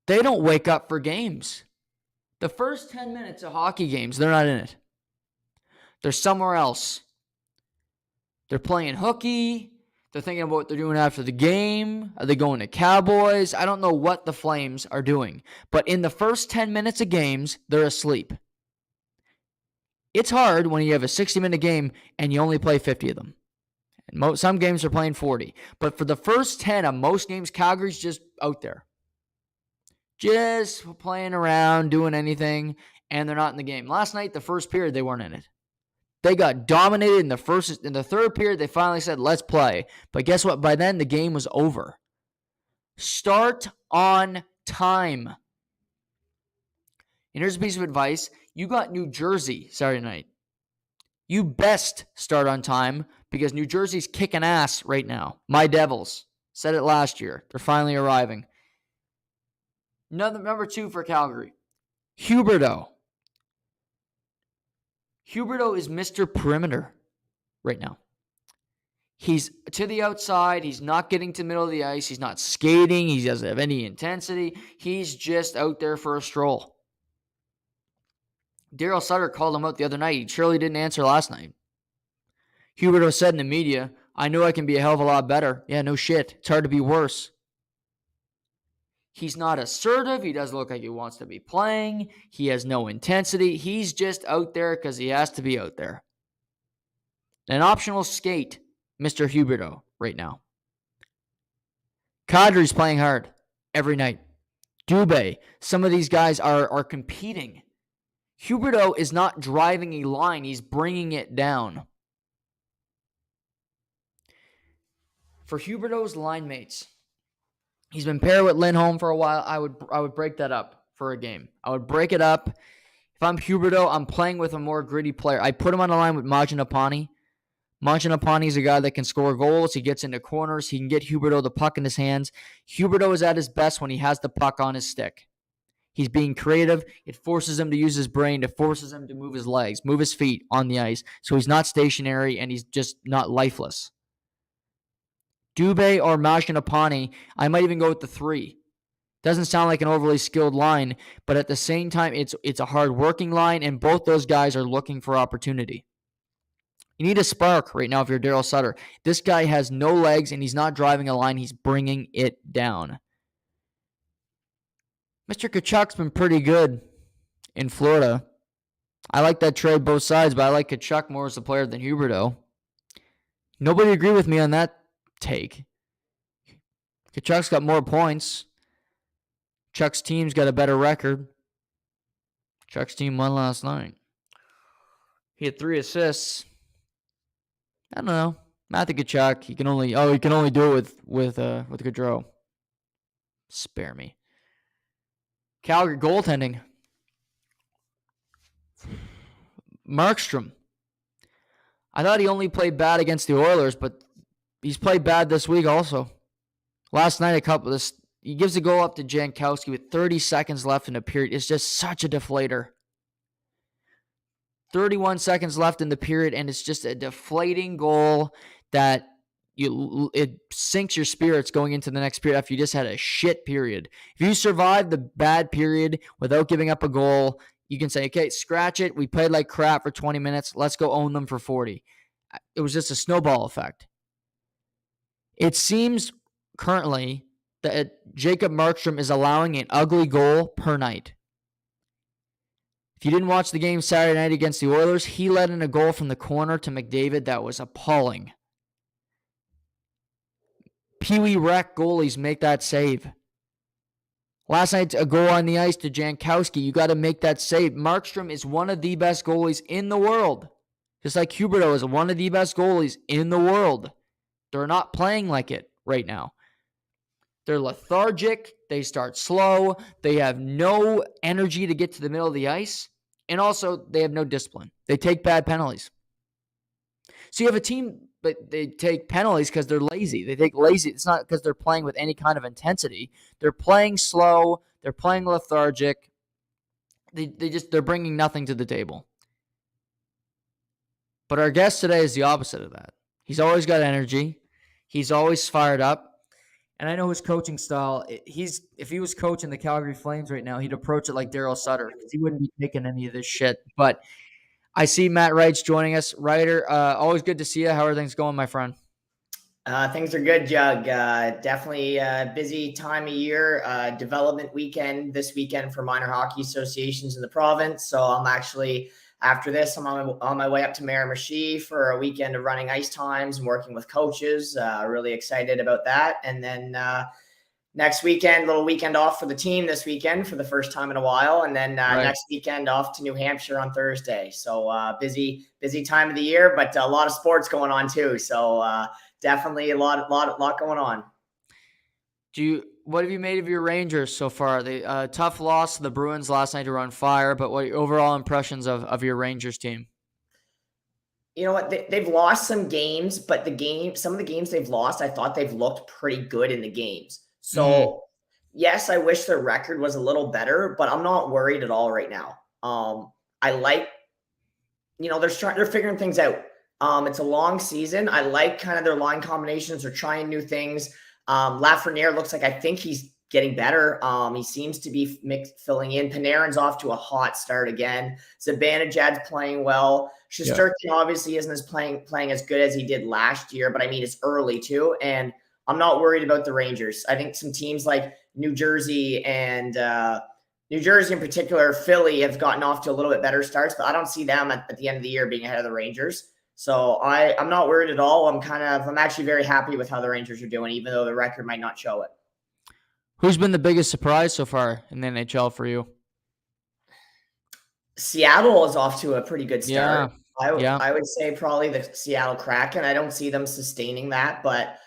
They don't wake up for games. The first 10 minutes of hockey games, they're not in it. They're somewhere else. They're playing hooky. They're thinking about what they're doing after the game. Are they going to Cowboys? I don't know what the Flames are doing. But in the first 10 minutes of games, they're asleep. It's hard when you have a 60-minute game and you only play 50 of them. And some games are playing 40. But for the first 10 of most games, Calgary's just out there. Just playing around, doing anything, and they're not in the game. Last night, the first period, they weren't in it. They got dominated in the third period. They finally said, let's play. But guess what? By then, the game was over. Start on time. And here's a piece of advice. You got New Jersey Saturday night. You best start on time, because New Jersey's kicking ass right now. My Devils. Said it last year. They're finally arriving. Number 2 for Calgary. Huberdeau. Huberdeau is Mr. Perimeter right now. He's to the outside. He's not getting to the middle of the ice. He's not skating. He doesn't have any intensity. He's just out there for a stroll. Daryl Sutter called him out the other night. He surely didn't answer last night. Huberdeau said in the media, I know I can be a hell of a lot better. Yeah, no shit. It's hard to be worse. He's not assertive. He doesn't look like he wants to be playing. He has no intensity. He's just out there because he has to be out there. An optional skate, Mr. Huberdeau, right now. Kadri's playing hard every night. Dubé. Some of these guys are competing. Huberdeau is not driving a line. He's bringing it down. For Huberdeau's line mates, he's been paired with Lindholm for a while. I would break that up. for a game. I would break it up. If I'm Huberdeau, I'm playing with a more gritty player. I put him on the line with Majanapani. Majanapani is a guy that can score goals. He gets into corners. He can get Huberdeau the puck in his hands. Huberdeau is at his best when he has the puck on his stick. He's being creative. It forces him to use his brain. It forces him to move his legs, move his feet on the ice. So he's not stationary and he's just not lifeless. Dubé or Majanapani, I might even go with the 3. Doesn't sound like an overly skilled line, but at the same time, it's a hard-working line, and both those guys are looking for opportunity. You need a spark right now if you're Daryl Sutter. This guy has no legs, and he's not driving a line. He's bringing it down. Mr. Tkachuk's been pretty good in Florida. I like that trade both sides, but I like Tkachuk more as a player than Huberdeau. Nobody agree with me on that take. Tkachuk's got more points. Chuck's team's got a better record. Chuck's team won last night. He had 3 assists. I don't know. Matthew Tkachuk, he can only do it with Gaudreau. Spare me. Calgary goaltending. Markstrom. I thought he only played bad against the Oilers, but he's played bad this week also. Last night, he gives a goal up to Jankowski with 30 seconds left in the period. It's just such a deflator. 31 seconds left in the period, and it's just a deflating goal that it sinks your spirits going into the next period after you just had a shit period. If you survive the bad period without giving up a goal, you can say, okay, scratch it. We played like crap for 20 minutes. Let's go own them for 40. It was just a snowball effect. It seems currently that Jacob Markstrom is allowing an ugly goal per night. If you didn't watch the game Saturday night against the Oilers, he let in a goal from the corner to McDavid that was appalling. Pee Wee Rec goalies make that save. Last night, a goal on the ice to Jankowski. You got to make that save. Markstrom is one of the best goalies in the world. Just like Huberdeau is one of the best goalies in the world. They're not playing like it right now. They're lethargic. They start slow. They have no energy to get to the middle of the ice. And also, they have no discipline. They take bad penalties. So you have a team, but they take penalties because they're lazy. They take lazy. It's not because they're playing with any kind of intensity. They're playing slow. They're playing lethargic. They're bringing nothing to the table. But our guest today is the opposite of that. He's always got energy. He's always fired up. And I know his coaching style. If he was coaching the Calgary Flames right now, he'd approach it like Daryl Sutter because he wouldn't be taking any of this shit. But I see Matt Wright's joining us. Writer, always good to see you. How are things going, my friend? Things are good, Jug. Definitely a busy time of year. Development weekend this weekend for minor hockey associations in the province. So I'm actually, after this, I'm on my way up to Miramichi for a weekend of running ice times and working with coaches. Really excited about that. And then next weekend, little weekend off for the team this weekend for the first time in a while. And then next weekend off to New Hampshire on Thursday. So busy time of the year, but a lot of sports going on too. So definitely a lot going on. What have you made of your Rangers so far? The tough loss to the Bruins last night, who are on fire, but what are your overall impressions of your Rangers team? You know what? They've lost some games, but some of the games they've lost, I thought they've looked pretty good in the games. So yes, I wish their record was a little better, but I'm not worried at all right now. I like, they're figuring things out. It's a long season. I like kind of their line combinations. They're trying new things. Lafreniere looks like, I think he's getting better. He seems to be filling in. Panarin's off to a hot start again. Zibanejad's playing well. Shesterkin obviously isn't playing as good as he did last year, but I mean, it's early too. And I'm not worried about the Rangers. I think some teams like New Jersey and New Jersey in particular, Philly have gotten off to a little bit better starts, but I don't see them at the end of the year being ahead of the Rangers. So I'm not worried at all. I'm actually very happy with how the Rangers are doing, even though the record might not show it. Who's been the biggest surprise so far in the NHL for you? Seattle is off to a pretty good start. Yeah. I would say probably the Seattle Kraken. I don't see them sustaining that, but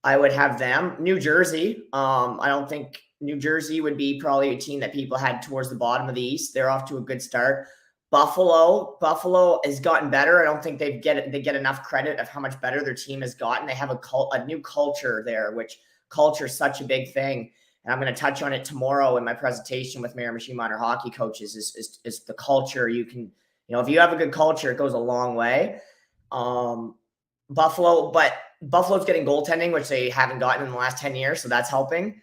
I would have them. New Jersey. I don't think New Jersey would be probably a team that people had towards the bottom of the East. They're off to a good start. Buffalo has gotten better. I don't think they get enough credit of how much better their team has gotten. They have a new culture there, which culture is such a big thing. And I'm going to touch on it tomorrow in my presentation with Miramichi minor hockey coaches is the culture. You can, if you have a good culture, it goes a long way. Buffalo's getting goaltending, which they haven't gotten in the last 10 years. So that's helping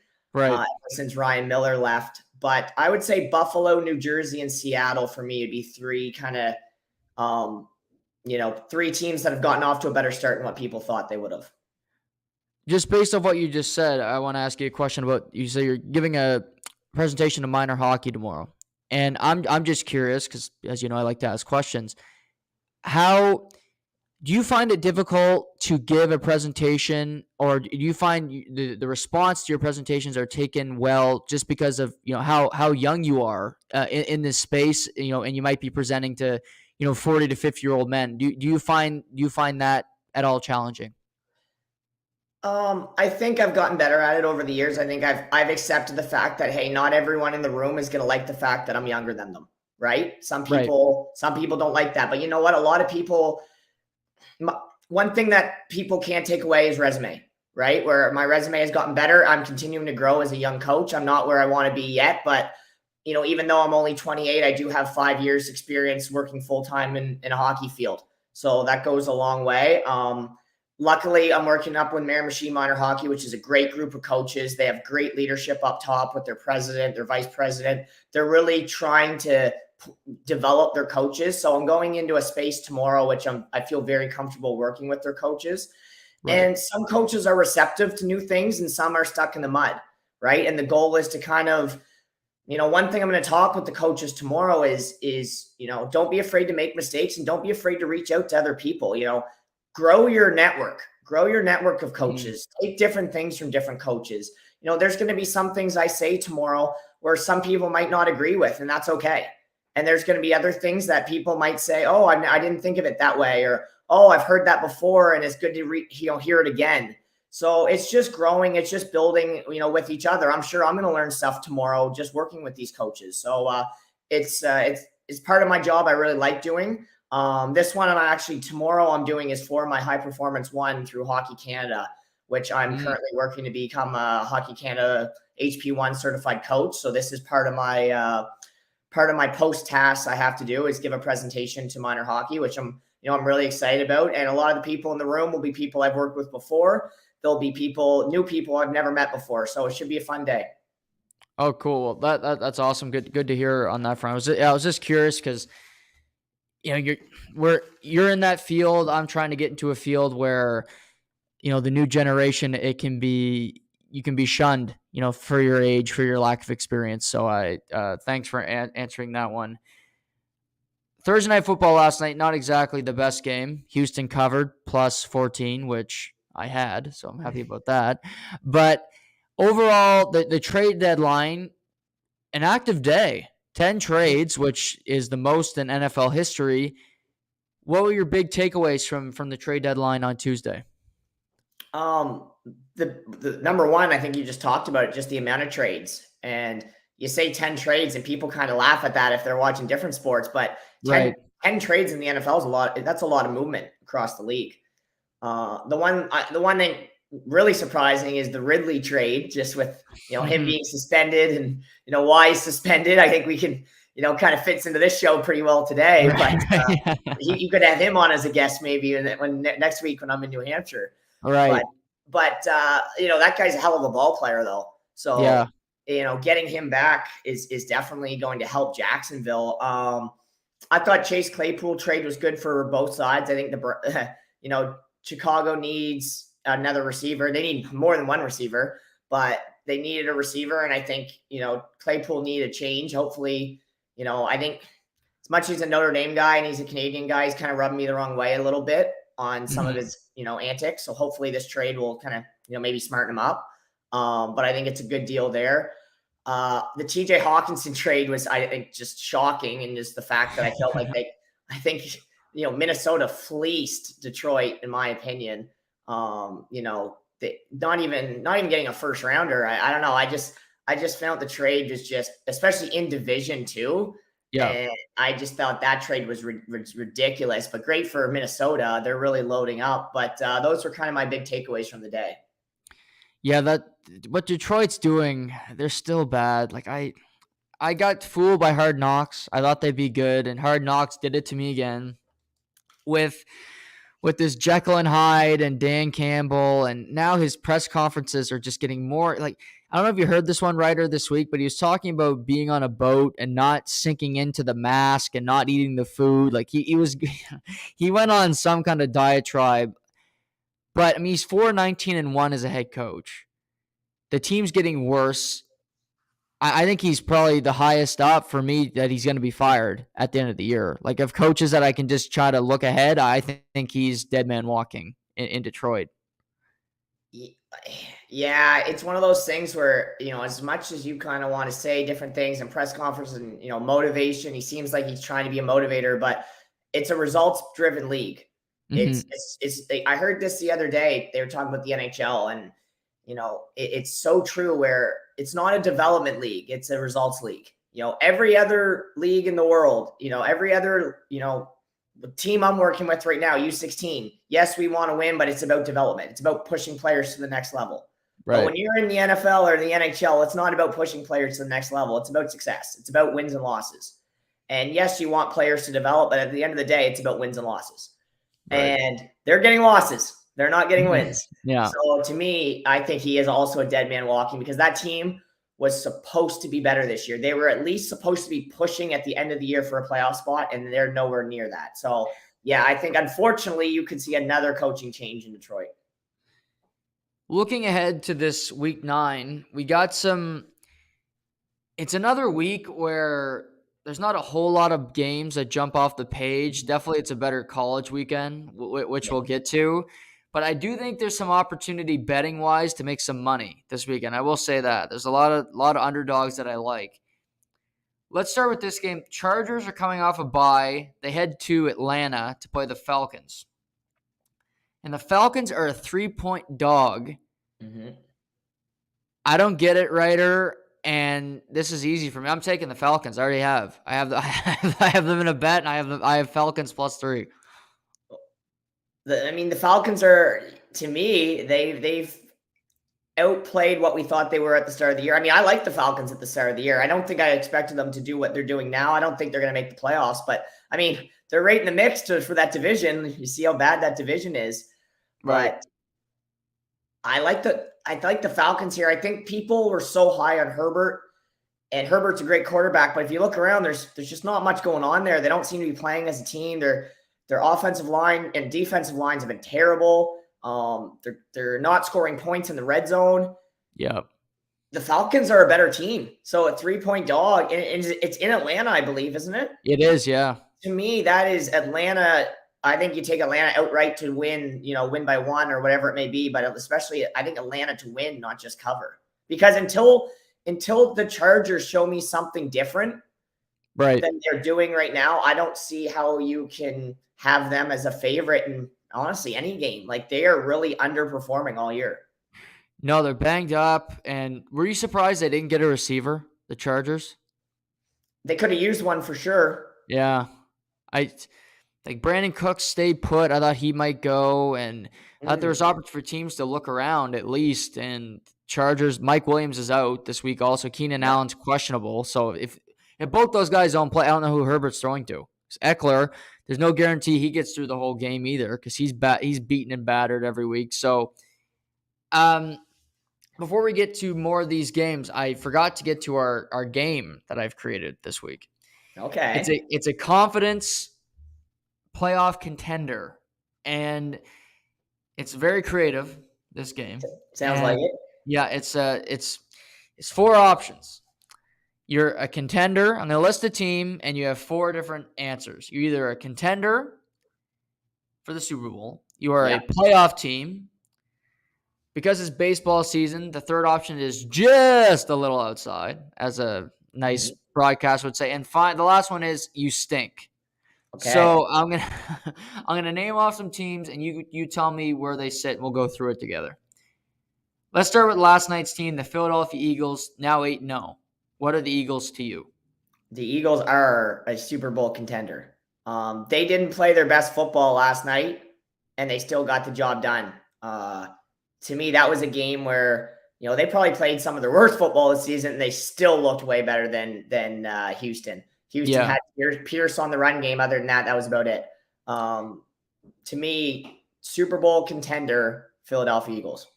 since Ryan Miller left. But I would say Buffalo, New Jersey, and Seattle for me would be three three teams that have gotten off to a better start than what people thought they would have. Just based on what you just said, I want to ask you a question about, you say you're giving a presentation to minor hockey tomorrow. And I'm just curious because, as you know, I like to ask questions. How do you find it difficult to give a presentation, or do you find the response to your presentations are taken well just because of how young you are in this space, and you might be presenting to 40 to 50-year-old men? Do you find that at all challenging? I think I've gotten better at it over the years. I think I've accepted the fact that, hey, not everyone in the room is going to like the fact that I'm younger than them, right? Some people don't like that, but you know what? A lot of people. One thing that people can't take away is resume, right? Where my resume has gotten better. I'm continuing to grow as a young coach. I'm not where I want to be yet, but even though I'm only 28, I do have 5 years experience working full-time in a hockey field. So that goes a long way. Luckily, I'm working up with Miramichi Minor Hockey, which is a great group of coaches. They have great leadership up top with their president, their vice president. They're really trying to develop their coaches. So I'm going into a space tomorrow, which I feel very comfortable working with their coaches. Right. And some coaches are receptive to new things and some are stuck in the mud, right? And the goal is to kind of, one thing I'm going to talk with the coaches tomorrow is, don't be afraid to make mistakes and don't be afraid to reach out to other people. Grow your network of coaches. Take different things from different coaches. There's going to be some things I say tomorrow where some people might not agree with, and that's okay. And there's going to be other things that people might say, oh, I didn't think of it that way, or, oh, I've heard that before, and it's good to hear it again. So it's just growing. It's just building, with each other. I'm sure I'm going to learn stuff tomorrow just working with these coaches. So it's part of my job I really like doing. This one tomorrow I'm doing is for my high performance one through Hockey Canada, which I'm currently working to become a Hockey Canada HP1 certified coach. So this is part of my post tasks I have to do is give a presentation to minor hockey, which I'm really excited about. And a lot of the people in the room will be people I've worked with before. There'll be new people I've never met before. So it should be a fun day. Oh, cool. Well, that's awesome. Good to hear on that front. I was just curious because you're in that field. I'm trying to get into a field where, the new generation, you can be shunned, for your age, for your lack of experience. So thanks for answering that one. Thursday Night Football last night, not exactly the best game. Houston covered plus 14, which I had, so I'm happy about that. But overall, the trade deadline, an active day. 10 trades, which is the most in NFL history. What were your big takeaways from the trade deadline on Tuesday? The number one, I think you just talked about it, just the amount of trades. And you say 10 trades and people kind of laugh at that if they're watching different sports, but 10 trades in the NFL is a lot. That's a lot of movement across the league. The one thing really surprising is the Ridley trade, just with him being suspended and why he's suspended. I think we can kind of fits into this show pretty well today. But you could have him on as a guest maybe when next week when I'm in New Hampshire. Right. But that guy's a hell of a ball player though. So getting him back is definitely going to help Jacksonville. I thought Chase Claypool trade was good for both sides. I think Chicago needs another receiver. They need more than one receiver, but they needed a receiver. And I think, Claypool needed a change. Hopefully, I think as much as he's a Notre Dame guy and he's a Canadian guy, he's kind of rubbing me the wrong way a little bit on some of his, antics. So hopefully this trade will kind of, maybe smarten him up. But I think it's a good deal there. The TJ Hawkinson trade was, I think, just shocking. And just the fact that I felt like Minnesota fleeced Detroit, in my opinion. Not even getting a first rounder. I don't know. I just found the trade was just, especially in division too. Yeah. And I just thought that trade was ridiculous, but great for Minnesota. They're really loading up. But those were kind of my big takeaways from the day. Yeah, that what Detroit's doing, they're still bad. Like I got fooled by Hard Knocks. I thought they'd be good, and Hard Knocks did it to me again with this Jekyll and Hyde and Dan Campbell, and now his press conferences are just getting more like, I don't know if you heard this one writer this week, but he was talking about being on a boat and not sinking into the mask and not eating the food. Like he was he went on some kind of diatribe. But I mean, he's 4-19-1 as a head coach. The team's getting worse. I think he's probably the highest up for me that he's going to be fired at the end of the year. Like, of coaches that I can just try to look ahead, I think he's dead man walking in Detroit. Yeah, it's one of those things where, as much as you kind of want to say different things in press conferences and, motivation, he seems like he's trying to be a motivator, but it's a results driven league. Mm-hmm. I heard this the other day. They were talking about the NHL, and, it's so true where it's not a development league. It's a results league. Every other league in the world, every other, the team I'm working with right now, U16, yes, we want to win, but it's about development. It's about pushing players to the next level. Right. But when you're in the NFL or the NHL, it's not about pushing players to the next level. It's about success. It's about wins and losses. And yes, you want players to develop, but at the end of the day, it's about wins and losses. Right. And they're getting losses. They're not getting wins. Yeah. So to me, I think he is also a dead man walking, because that team was supposed to be better this year. They were at least supposed to be pushing at the end of the year for a playoff spot, and they're nowhere near that. So, yeah, I think unfortunately you could see another coaching change in Detroit. Looking ahead to this week 9, we got it's another week where there's not a whole lot of games that jump off the page. Definitely it's a better college weekend, which we'll get to. But I do think there's some opportunity betting-wise to make some money this weekend. I will say that. There's a lot of underdogs that I like. Let's start with this game. Chargers are coming off a bye. They head to Atlanta to play the Falcons. And the Falcons are a 3-point dog. Mm-hmm. I don't get it, Ryder. And this is easy for me. I'm taking the Falcons. I already have. I have them in a bet, and I have Falcons +3. The Falcons are, to me, they've outplayed what we thought they were at the start of the year. I mean, I like the Falcons at the start of the year. I don't think I expected them to do what they're doing now. I don't think they're going to make the playoffs, but I mean, they're right in the mix for that division. You see how bad that division is. Right. But I like the Falcons here. I think people were so high on Herbert, and Herbert's a great quarterback, but if you look around, there's just not much going on there. They don't seem to be playing as a team. Their offensive line and defensive lines have been terrible. They're not scoring points in the red zone. Yep. The Falcons are a better team. So a 3-point dog, and it's in Atlanta, I believe, isn't it? It is, yeah. To me, that is Atlanta. I think you take Atlanta outright to win, win by 1 or whatever it may be. But especially, I think Atlanta to win, not just cover. Because until the Chargers show me something different than they're doing right now, I don't see how you can have them as a favorite in, honestly, any game. Like, they are really underperforming all year. No, they're banged up. And were you surprised they didn't get a receiver, the Chargers? They could have used one for sure. Yeah. Like Brandon Cooks stayed put. I thought he might go, and I thought there was opportunity for teams to look around at least. And Chargers, Mike Williams is out this week also. Keenan Allen's questionable. So if both those guys don't play, I don't know who Herbert's throwing to. Eckler, there's no guarantee he gets through the whole game either, because he's beaten and battered every week. So before we get to more of these games, I forgot to get to our game that I've created this week. Okay. It's a confidence playoff contender, and it's very creative, this game. Sounds like it. Yeah, it's 4 options. You're a contender. I'm going to list a team, and you have 4 different answers. You're either a contender for the Super Bowl, you are a playoff team. Because it's baseball season, the third option is just a little outside, as a nice broadcast would say. And the last one is you stink. Okay. So I'm gonna name off some teams, and you tell me where they sit, and we'll go through it together. Let's start with last night's team, the Philadelphia Eagles, now 8-0. What are the Eagles to you? The Eagles are a Super Bowl contender. They didn't play their best football last night, and they still got the job done. To me, that was a game where they probably played some of their worst football this season, and they still looked way better than Houston. Houston had Pierce on the run game. Other than that, that was about it. To me, Super Bowl contender, Philadelphia Eagles.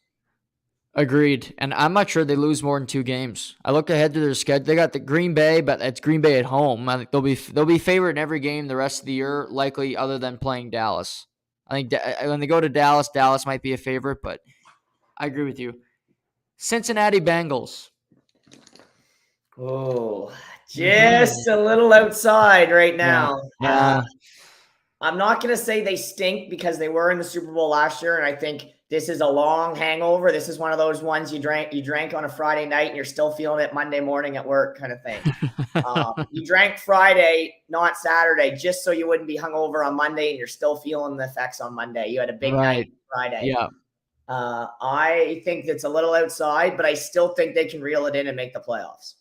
Agreed. And I'm not sure they lose more than 2 games. I look ahead to their schedule. They got the Green Bay, but it's Green Bay at home. I think they'll be favored in every game the rest of the year, likely other than playing Dallas. I think when they go to Dallas, Dallas might be a favorite, but I agree with you. Cincinnati Bengals. Oh, just a little outside right now. Yeah. I'm not going to say they stink because they were in the Super Bowl last year, and I think this is a long hangover. This is one of those ones you drank on a Friday night and you're still feeling it Monday morning at work kind of thing. You drank Friday, not Saturday, just so you wouldn't be hungover on Monday and you're still feeling the effects on Monday. You had a big night Friday. Yeah. I think that's a little outside, but I still think they can reel it in and make the playoffs.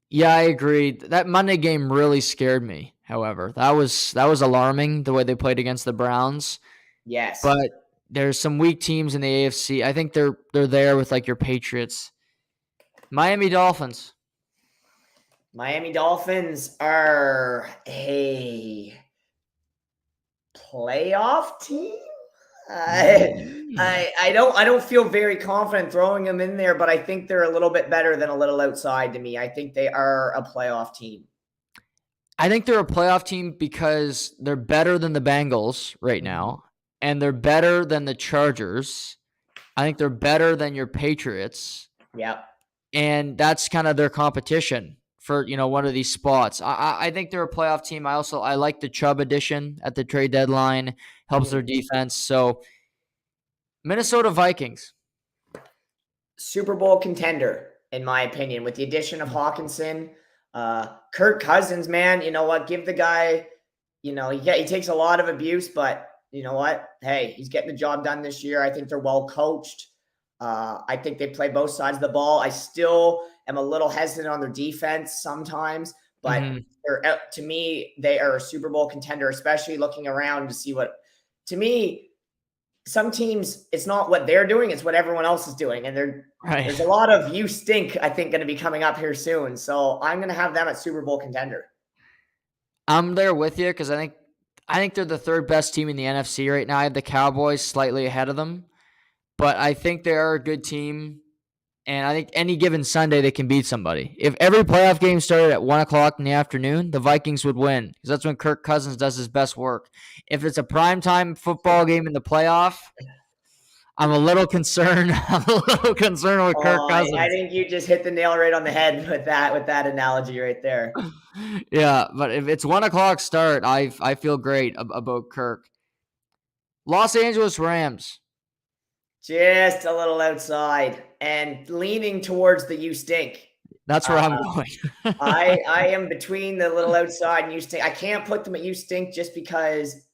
Yeah, I agree. That Monday game really scared me, however. That was alarming, the way they played against the Browns. Yes. But there's some weak teams in the AFC. I think they're there with like your Patriots. Miami Dolphins. Miami Dolphins are a playoff team. I don't feel very confident throwing them in there, but I think they're a little bit better than a little outside to me. I think they are a playoff team. I think they're a playoff team because they're better than the Bengals right now, and they're better than the Chargers. I think they're better than your Patriots. Yep. And that's kind of their competition for, one of these spots. I think they're a playoff team. I like the Chubb addition at the trade deadline. Helps their defense. So Minnesota Vikings. Super Bowl contender, in my opinion, with the addition of Hawkinson. Kirk Cousins, man, you know what? Give the guy, he takes a lot of abuse, but you know what? Hey, he's getting the job done this year. I think they're well coached. I think they play both sides of the ball. I still am a little hesitant on their defense sometimes, but to me, they are a Super Bowl contender, especially looking around to see to me, some teams, it's not what they're doing, it's what everyone else is doing. And there's a lot of you stink, I think, going to be coming up here soon. So I'm going to have them at Super Bowl contender. I'm there with you because I think they're the third best team in the NFC right now. I have the Cowboys slightly ahead of them, but I think they are a good team. And I think any given Sunday they can beat somebody. If every playoff game started at 1 o'clock in the afternoon, the Vikings would win because that's when Kirk Cousins does his best work. If it's a primetime football game in the playoff, I'm a little concerned. I'm a little concerned with Kirk Cousins. I think you just hit the nail right on the head with that analogy right there. Yeah, but if it's 1 o'clock start, I feel great about Kirk. Los Angeles Rams. Just a little outside and leaning towards the you stink. That's where I'm going. I am between the little outside and you stink. I can't put them at you stink just because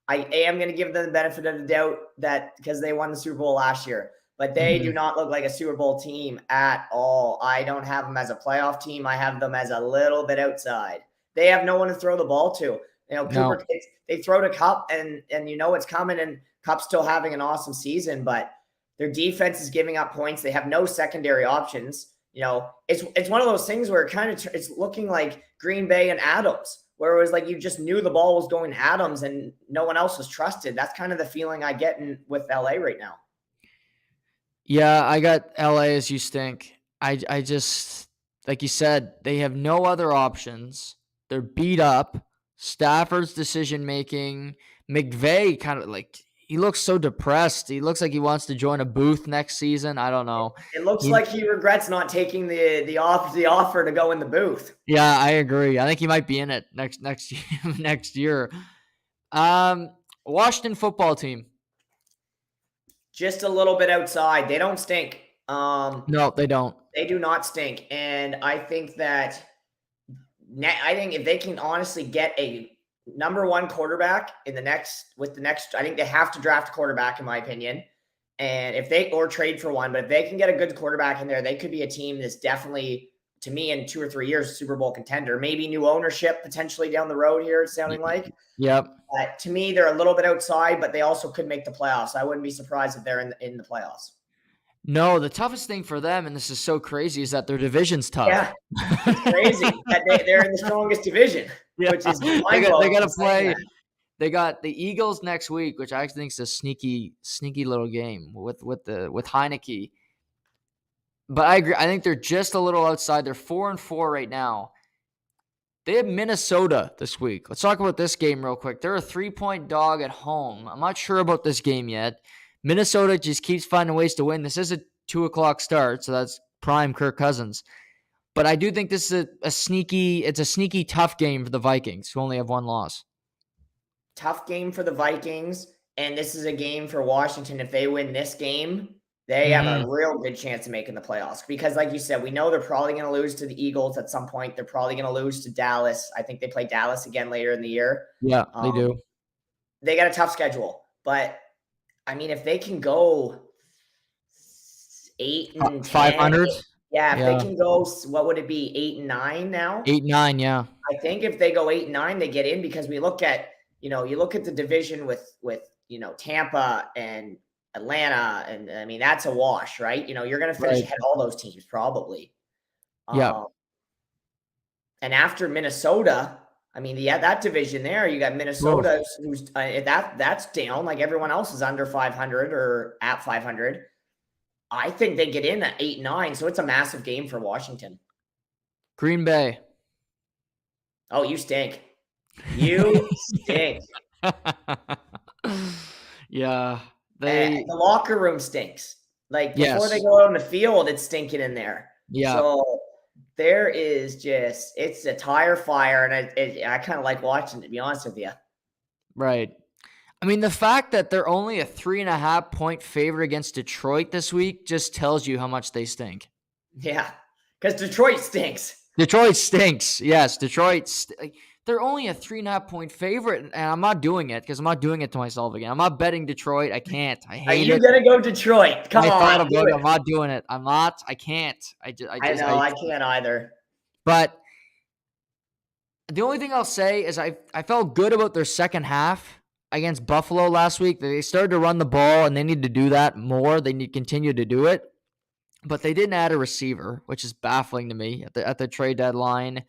I am going to give them the benefit of the doubt that because they won the Super Bowl last year, but they do not look like a Super Bowl team at all. I don't have them as a playoff team. I have them as a little bit outside. They have no one to throw the ball to. Cooper, they throw to Kupp and it's coming, and Kupp's still having an awesome season, but their defense is giving up points. They have no secondary options. It's one of those things where it's looking like Green Bay and Adams, where it was like you just knew the ball was going to Adams and no one else was trusted. That's kind of the feeling I get with LA right now. Yeah, I got LA as you stink. I just, like you said, they have no other options. They're beat up. Stafford's decision-making. McVay kind of he looks so depressed. He looks like he wants to join a booth next season. I don't know. It looks like he regrets not taking the offer to go in the booth. Yeah, I agree. I think he might be in it next year. Washington football team. Just a little bit outside. They don't stink. No, they don't. They do not stink. And I think that if they can honestly get a number one quarterback I think they have to draft a quarterback, in my opinion. And if they or trade for one, but if they can get a good quarterback in there, they could be a team that's definitely, to me, in 2 or 3 years, a Super Bowl contender. Maybe new ownership potentially down the road here, it's sounding like. Yep. But to me, they're a little bit outside, but they also could make the playoffs. I wouldn't be surprised if they're in the playoffs. No, the toughest thing for them, and this is so crazy, is that their division's tough. Yeah, it's crazy that they're in the strongest division, which is they got to play. That. They got the Eagles next week, which I actually think is a sneaky little game with Heineke. But I agree. I think they're just a little outside. They're 4-4 right now. They have Minnesota this week. Let's talk about this game real quick. They're a 3-point dog at home. I'm not sure about this game yet. Minnesota just keeps finding ways to win. This is a 2:00 start, so that's prime Kirk Cousins. But I do think this is a sneaky tough game for the Vikings, who only have one loss. Tough game for the Vikings, and this is a game for Washington. If they win this game, they have a real good chance of making the playoffs. Because like you said, we know they're probably going to lose to the Eagles at some point. They're probably going to lose to Dallas. I think they play Dallas again later in the year. Yeah, they do. They got a tough schedule. But, I mean, if they can go 8-10. 500? Yeah, if they can go, what would it be, 8-9 now? 8-9, yeah. I think if they go 8-9, they get in, because we look at, you look at the division with Tampa and Atlanta, and I mean, that's a wash, right? You're going to finish ahead of all those teams probably. Yeah. And after Minnesota, I mean, that division there, you got Minnesota, who's that's down. Like everyone else is under 500 or at 500. I think they get in at 8-9, so it's a massive game for Washington. Green Bay. Oh, you stink. You stink. Yeah. The locker room stinks. Like, before they go out on the field, it's stinking in there. Yeah. So there is just, it's a tire fire, and I kind of like watching it, to be honest with you. Right. I mean, the fact that they're only a 3.5-point favorite against Detroit this week just tells you how much they stink. Yeah, because Detroit stinks. Detroit stinks. Yes, they're only a 3.5-point favorite, and I'm not doing it because I'm not doing it to myself again. I'm not betting Detroit. I can't. I hate it. Are you gonna go Detroit? Come on. I thought about it. I'm not doing it. I'm not. I can't. I can't either. But the only thing I'll say is I felt good about their second half against Buffalo last week. They started to run the ball, and they need to do that more. They need to continue to do it. But they didn't add a receiver, which is baffling to me at the trade deadline.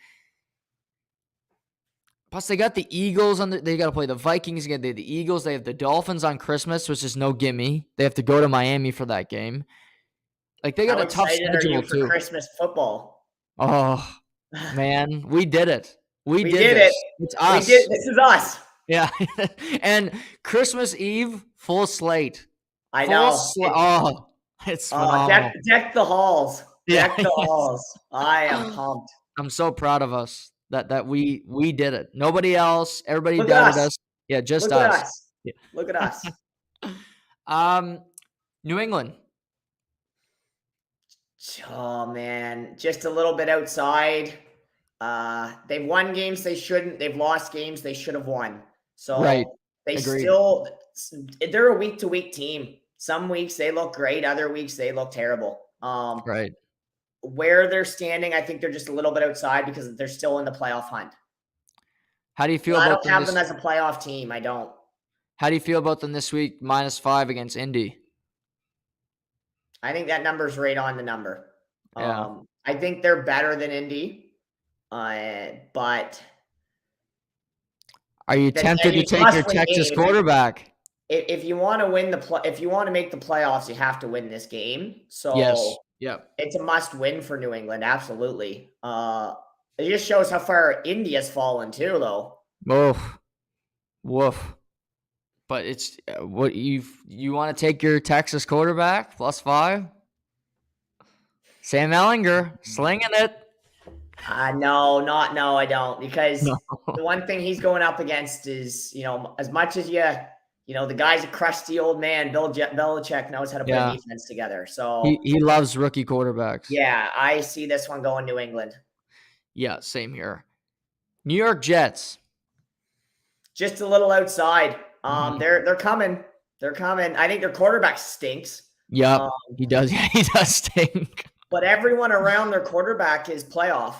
Plus, they got the Eagles they got to play the Vikings again. They have the Eagles. They have the Dolphins on Christmas, which is no gimme. They have to go to Miami for that game. Like, they got a tough schedule too. Christmas football. Oh man, we did it. We did it. It's us. This is us. Yeah, and Christmas Eve, full slate. I know. It's phenomenal. Deck the halls. Deck the halls. I am pumped. I'm so proud of us that we did it. Nobody else. Everybody doubted us. Yeah, just us. Yeah. Look at us. New England. Oh man, just a little bit outside. They've won games they shouldn't. They've lost games they should have won. So right. They're a week-to-week team. Some weeks they look great. Other weeks they look terrible. Right. Where they're standing, I think they're just a little bit outside because they're still in the playoff hunt. How do you feel about them? I don't have them as a playoff team. I don't. How do you feel about them this week, -5 against Indy? I think that number's right on the number. Yeah. I think they're better than Indy. But are you tempted to take your Texas quarterback? If you want to if you want to make the playoffs, you have to win this game. So yes. Yep. It's a must win for New England. Absolutely. It just shows how far Indy has fallen too, though. Woof. But it's what you want to take your Texas quarterback +5? Sam Ehlinger slinging it. No, I don't, because the one thing he's going up against is, as much as the guy's a crusty old man, Bill Belichick knows how to put a defense together. So he loves rookie quarterbacks. Yeah, I see this one going New England. Yeah, same here. New York Jets. Just a little outside. They're coming. They're coming. I think their quarterback stinks. Yep, he does. Yeah, he does stink. But everyone around their quarterback is playoff.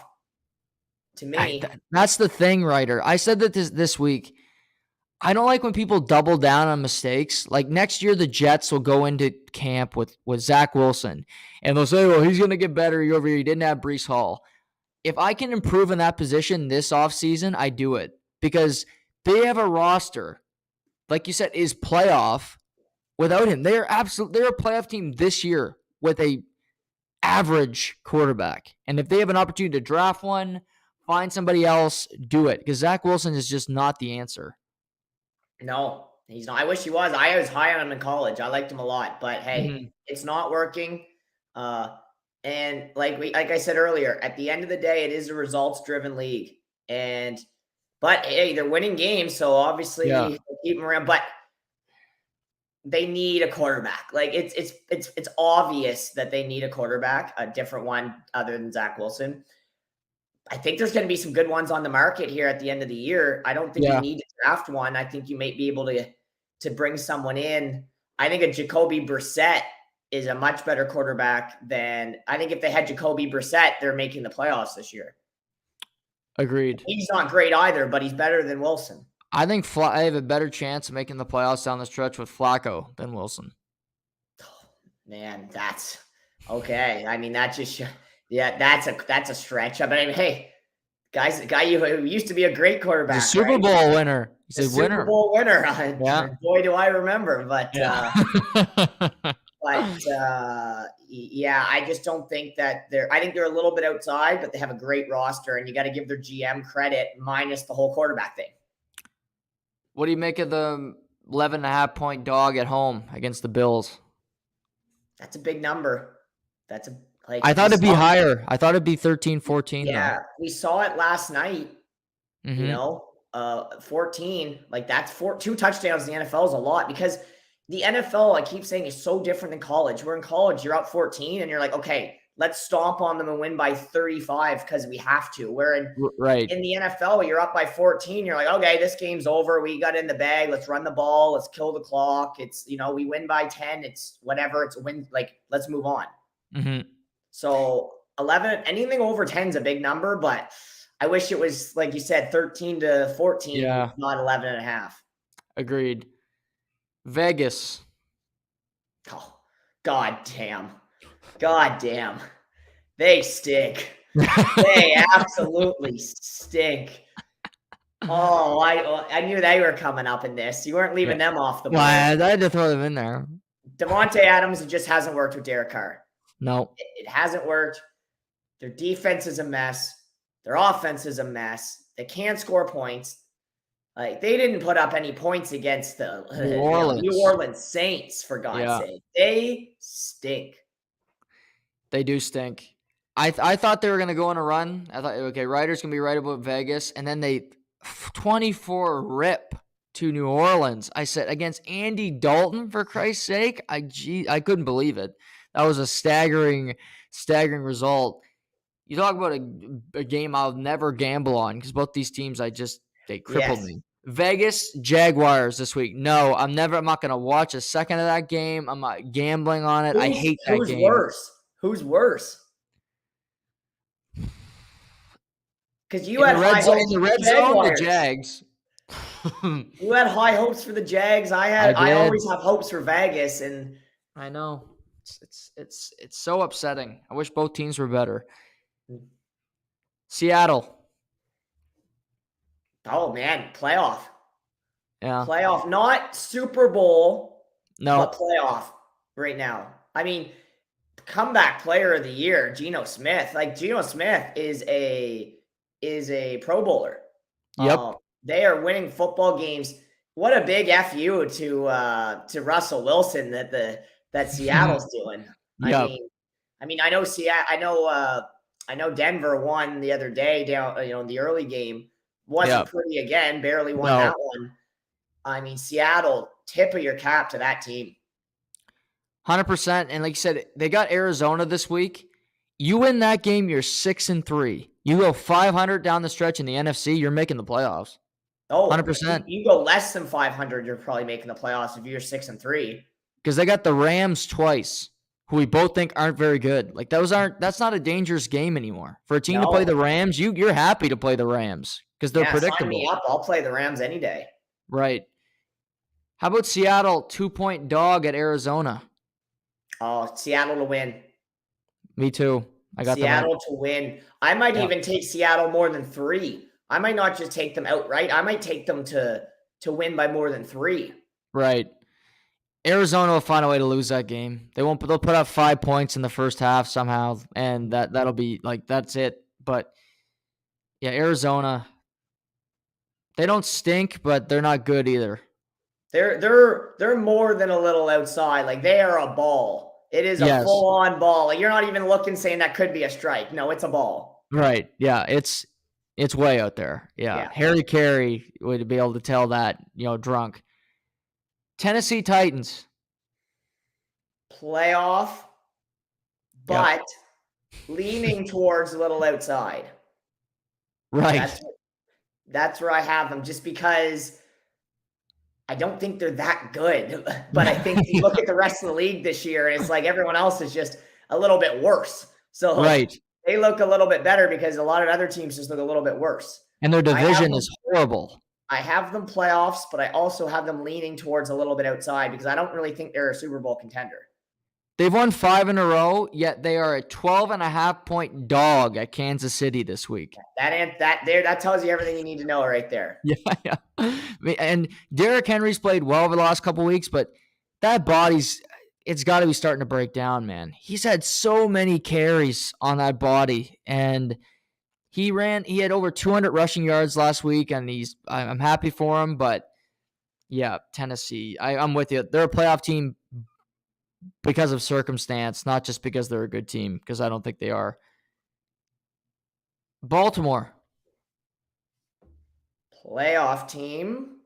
To me, That's the thing, Ryder. I said that this week. I don't like when people double down on mistakes. Like next year, the Jets will go into camp with Zach Wilson, and they'll say, well, he's going to get better year over year. He didn't have Breece Hall. If I can improve in that position this offseason, I do it because they have a roster, like you said, is playoff without him. They're a playoff team this year with a average quarterback. And if they have an opportunity to draft one, find somebody else, do it. Because Zach Wilson is just not the answer. No, he's not. I wish he was. I was high on him in college. I liked him a lot. But hey, it's not working. And like I said earlier, at the end of the day, it is a results-driven league. But hey, they're winning games, so obviously keep them around. But they need a quarterback. Like it's obvious that they need a quarterback, a different one other than Zach Wilson. I think there's going to be some good ones on the market here at the end of the year. I don't think you need to draft one. I think you may be able to bring someone in. I think a Jacoby Brissett is a much better quarterback than I think if they had Jacoby Brissett, they're making the playoffs this year. Agreed. He's not great either, but he's better than Wilson. I think I have a better chance of making the playoffs down the stretch with Flacco than Wilson. Oh, man, that's okay. I mean, that just that's a stretch. But I mean, hey, guy who used to be a great quarterback, he's a Super Bowl winner. He's a winner. Super Bowl winner. Boy, do I remember. But I just don't think that I think they're a little bit outside, but they have a great roster, and you got to give their GM credit minus the whole quarterback thing. What do you make of the 11.5-point dog at home against the Bills? That's a big number. I thought it'd be higher. I thought it'd be 13-14. Yeah, we saw it last night. 14. Like that's 2 touchdowns in the NFL is a lot because the NFL, I keep saying, is so different than college. We're in college, you're up 14, and you're like, okay, let's stomp on them and win by 35 because we have to. We're in the NFL, you're up by 14. You're like, okay, this game's over. We got in the bag. Let's run the ball. Let's kill the clock. It's, we win by 10. It's whatever. It's a win. Like, let's move on. So 11, anything over 10 is a big number, but I wish it was, like you said, 13-14, not 11.5. Agreed. Vegas. Oh, God damn. They stink. They absolutely stink. Oh, I knew they were coming up in this. You weren't leaving them off the board. Well, I had to throw them in there. Devontae Adams, it just hasn't worked with Derek Carr. No. It hasn't worked. Their defense is a mess. Their offense is a mess. They can't score points. Like, they didn't put up any points against the New Orleans Saints, for God's sake. They stink. They do stink. I thought they were going to go on a run. I thought, okay, Ryder's going to be right about Vegas. And then they 24 rip to New Orleans. I said, against Andy Dalton, for Christ's sake. I couldn't believe it. That was a staggering result. You talk about a game I'll never gamble on because both these teams, they crippled me. Vegas Jaguars this week. No, I'm not going to watch a second of that game. I'm not gambling on it. I hate that game. Who's worse? Because you had high hopes for the zone, the Jags. You had high hopes for the Jags. I always have hopes for Vegas, and I know it's so upsetting. I wish both teams were better. Seattle. Oh man, playoff. Yeah, playoff, not Super Bowl. No, but playoff right now. I mean, comeback player of the year, Geno Smith. Like, Geno Smith is a Pro Bowler. Yep. They are winning football games. What a big FU to Russell Wilson that Seattle's doing. Yep. I mean, I know I know Denver won the other day down, in the early game. Wasn't pretty again, barely won that one. I mean, Seattle, tip of your cap to that team. 100%. And like you said, they got Arizona this week. You win that game, you're 6-3. You go 500 down the stretch in the NFC, you're making the playoffs. Oh, 100%. you go less than 500, you're probably making the playoffs if you're 6-3. Because they got the Rams twice, who we both think aren't very good. Like that's not a dangerous game anymore. For a team to play No. the Rams, you're happy to play the Rams because they're Yeah, sign me predictable. up. I'll play the Rams any day. Right. How about Seattle 2-point dog at Arizona? Oh, Seattle to win. Me too. I got Seattle to win. I might Yeah. even take Seattle more than 3. I might not just take them outright. I might take them to win by more than 3. Right. Arizona will find a way to lose that game. They'll put up 5 points in the first half somehow, and that'll be like that's it. But yeah, Arizona, they don't stink, but they're not good either. They're more than a little outside. Like they are a ball. It is a full-on ball. Like you're not even looking saying that could be a strike. No, it's a ball. Right. Yeah, it's way out there. Yeah. Harry Carey would be able to tell that, drunk. Tennessee Titans. Playoff, but leaning towards a little outside. Right. That's where I have them, just because I don't think they're that good. But I think you look at the rest of the league this year, and it's like everyone else is just a little bit worse. So they look a little bit better because a lot of other teams just look a little bit worse. And their division is horrible. I have them playoffs, but I also have them leaning towards a little bit outside because I don't really think they're a Super Bowl contender. They've won 5 in a row, yet they are a 12.5-point dog at Kansas City this week. That tells you everything you need to know right there. Yeah. And Derrick Henry's played well over the last couple of weeks, but that it's got to be starting to break down, man. He's had so many carries on that body, and he had over 200 rushing yards last week, and I'm happy for him, but yeah, Tennessee, I'm with you. They're a playoff team because of circumstance, not just because they're a good team, because I don't think they are. Baltimore. Playoff team?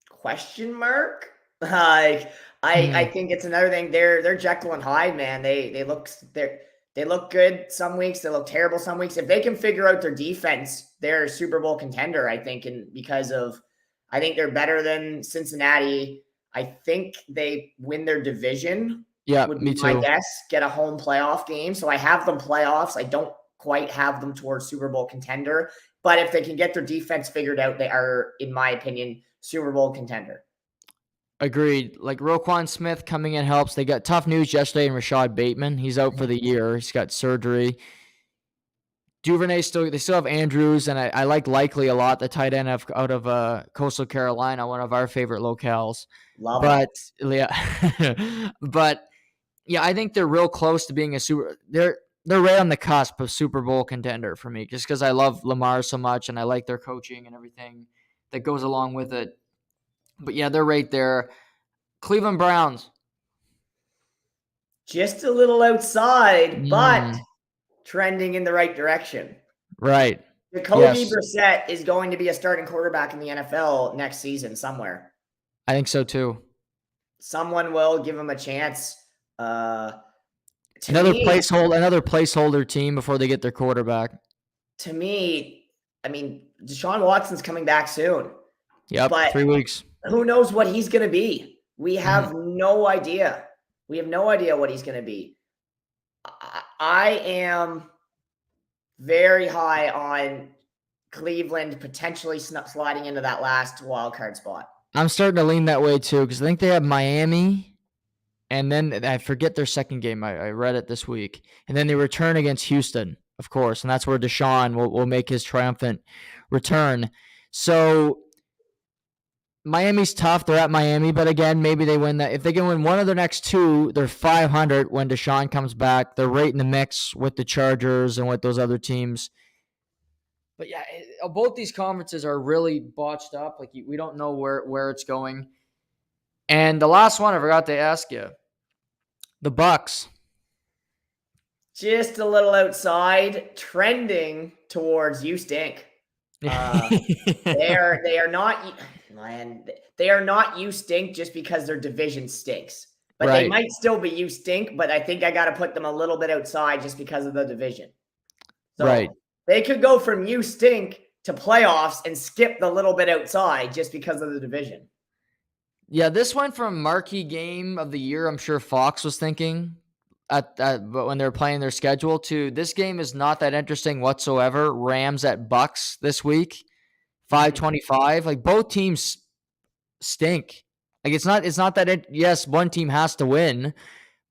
Question mark? I think it's another thing. They're Jekyll and Hyde, man. They look good some weeks. They look terrible some weeks. If they can figure out their defense, they're a Super Bowl contender, I think, and I think they're better than Cincinnati. I think they win their division. Yeah, would be me too. my guess. Get a home playoff game. So I have them playoffs. I don't quite have them towards Super Bowl contender. But if they can get their defense figured out, they are, in my opinion, Super Bowl contender. Agreed. Like Roquan Smith coming in helps. They got tough news yesterday in Rashad Bateman. He's out for the year. He's got surgery. Duvernay they still have Andrews, and I like Likely a lot, the tight end out of Coastal Carolina, one of our favorite locales. Love it. Yeah, but yeah, I think they're real close to being they're right on the cusp of Super Bowl contender for me, just because I love Lamar so much and I like their coaching and everything that goes along with it. But yeah, they're right there. Cleveland Browns. Just a little outside, but trending in the right direction. Right. Jacoby Brissett is going to be a starting quarterback in the NFL next season somewhere. I think so too. Someone will give him a chance. Another placeholder team before they get their quarterback. To me, I mean, Deshaun Watson's coming back soon. Yep, but 3 weeks. Who knows what he's going to be? We have no idea. We have no idea what he's going to be. I am very high on Cleveland potentially sliding into that last wild card spot. I'm starting to lean that way too, because I think they have Miami, and then I forget their second game. I read it this week. And then they return against Houston, of course, and that's where Deshaun will make his triumphant return. So Miami's tough. They're at Miami, but again, maybe they win that. If they can win one of their next two, they're 500 when Deshaun comes back. They're right in the mix with the Chargers and with those other teams. But yeah, both these conferences are really botched up. Like we don't know where it's going. And the last one I forgot to ask you, the Bucks. Just a little outside, trending towards you stink. They are not. Man, they are not you stink just because their division stinks. But they might still be you stink, but I think I got to put them a little bit outside just because of the division. So they could go from you stink to playoffs and skip the little bit outside just because of the division. Yeah, this went from marquee game of the year, I'm sure Fox was thinking but when they're playing their schedule, to this game is not that interesting whatsoever. Rams at Bucks this week, 5:25. Like both teams stink. Like it's not that yes, one team has to win,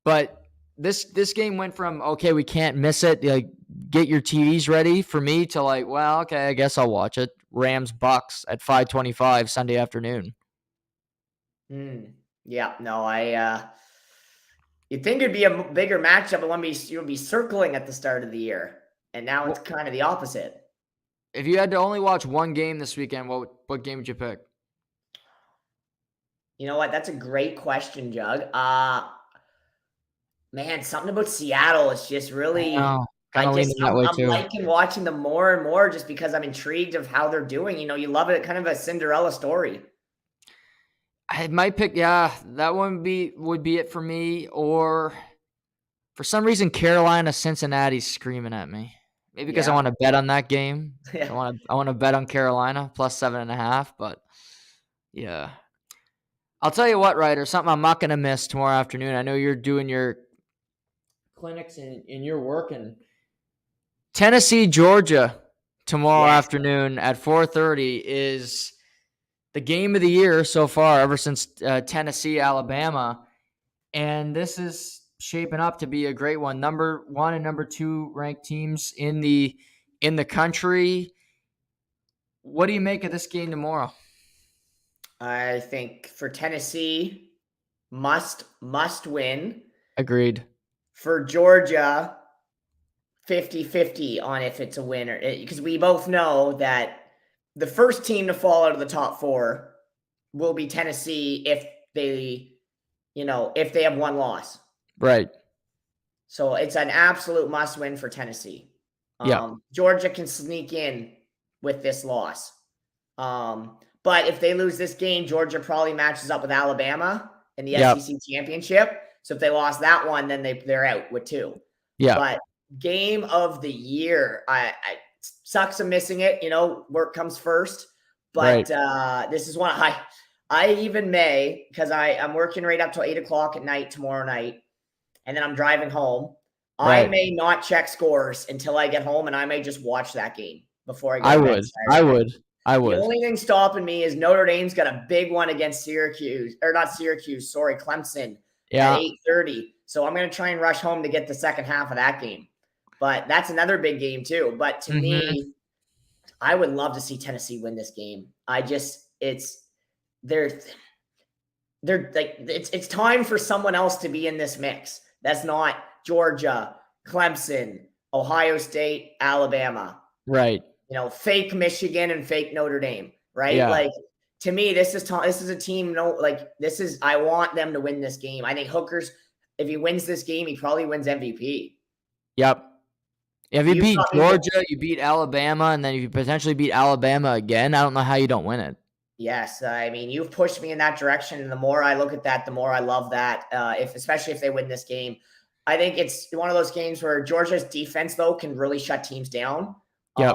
but this game went from okay, we can't miss it. Like get your TVs ready for me to like, well, okay, I guess I'll watch it. Rams Bucks at 5:25 Sunday afternoon. Yeah, no, you'd think it'd be a bigger matchup, but you'll be circling at the start of the year, and now it's kind of the opposite. If you had to only watch one game this weekend, what game would you pick? You know what? That's a great question, Jug. Man, something about Seattle is just really. Kind of leaning that way I'm too. liking watching them more and more just because I'm intrigued of how they're doing. You know, you love it, kind of a Cinderella story. I might pick, that one would be it for me. Or for some reason, Carolina, Cincinnati's screaming at me. Maybe because I want to bet on that game. Yeah. I want to bet on Carolina plus 7.5. But yeah, I'll tell you what, Ryder, something I'm not going to miss tomorrow afternoon. I know you're doing your clinics and you're working. Tennessee, Georgia, tomorrow afternoon at 4:30 is the game of the year so far, ever since Tennessee, Alabama. And this is shaping up to be a great one. Number 1 and number 2 ranked teams in the country. What do you make of this game tomorrow? I think for Tennessee, must win. Agreed. For Georgia, 50-50 on if it's a winner. Because we both know that the first team to fall out of the top 4 will be Tennessee if they have one loss. Right. So it's an absolute must win for Tennessee. Georgia can sneak in with this loss. But if they lose this game, Georgia probably matches up with Alabama in the SEC championship. So if they lost that one, then they're out with 2. Yeah. But game of the year, I sucks I'm missing it. Work comes first. But this is one I even may, because I'm working right up till 8:00 at night tomorrow night, and then I'm driving home. Right. I may not check scores until I get home, and I may just watch that game before I go to bed. I would. The only thing stopping me is Notre Dame's got a big one against Clemson at 8:30. So I'm going to try and rush home to get the second half of that game. But that's another big game too. But to me, I would love to see Tennessee win this game. It's time for someone else to be in this mix. That's not Georgia, Clemson, Ohio State, Alabama. Right. Fake Michigan and fake Notre Dame, right? Yeah. Like, to me, this is a team. I want them to win this game. I think Hooker's, if he wins this game, he probably wins MVP. Yep. If you beat Georgia, you beat Alabama, and then if you potentially beat Alabama again, I don't know how you don't win it. Yes, I mean, you've pushed me in that direction, and the more I look at that, the more I love that. Especially if they win this game, I think it's one of those games where Georgia's defense though can really shut teams down. Yep.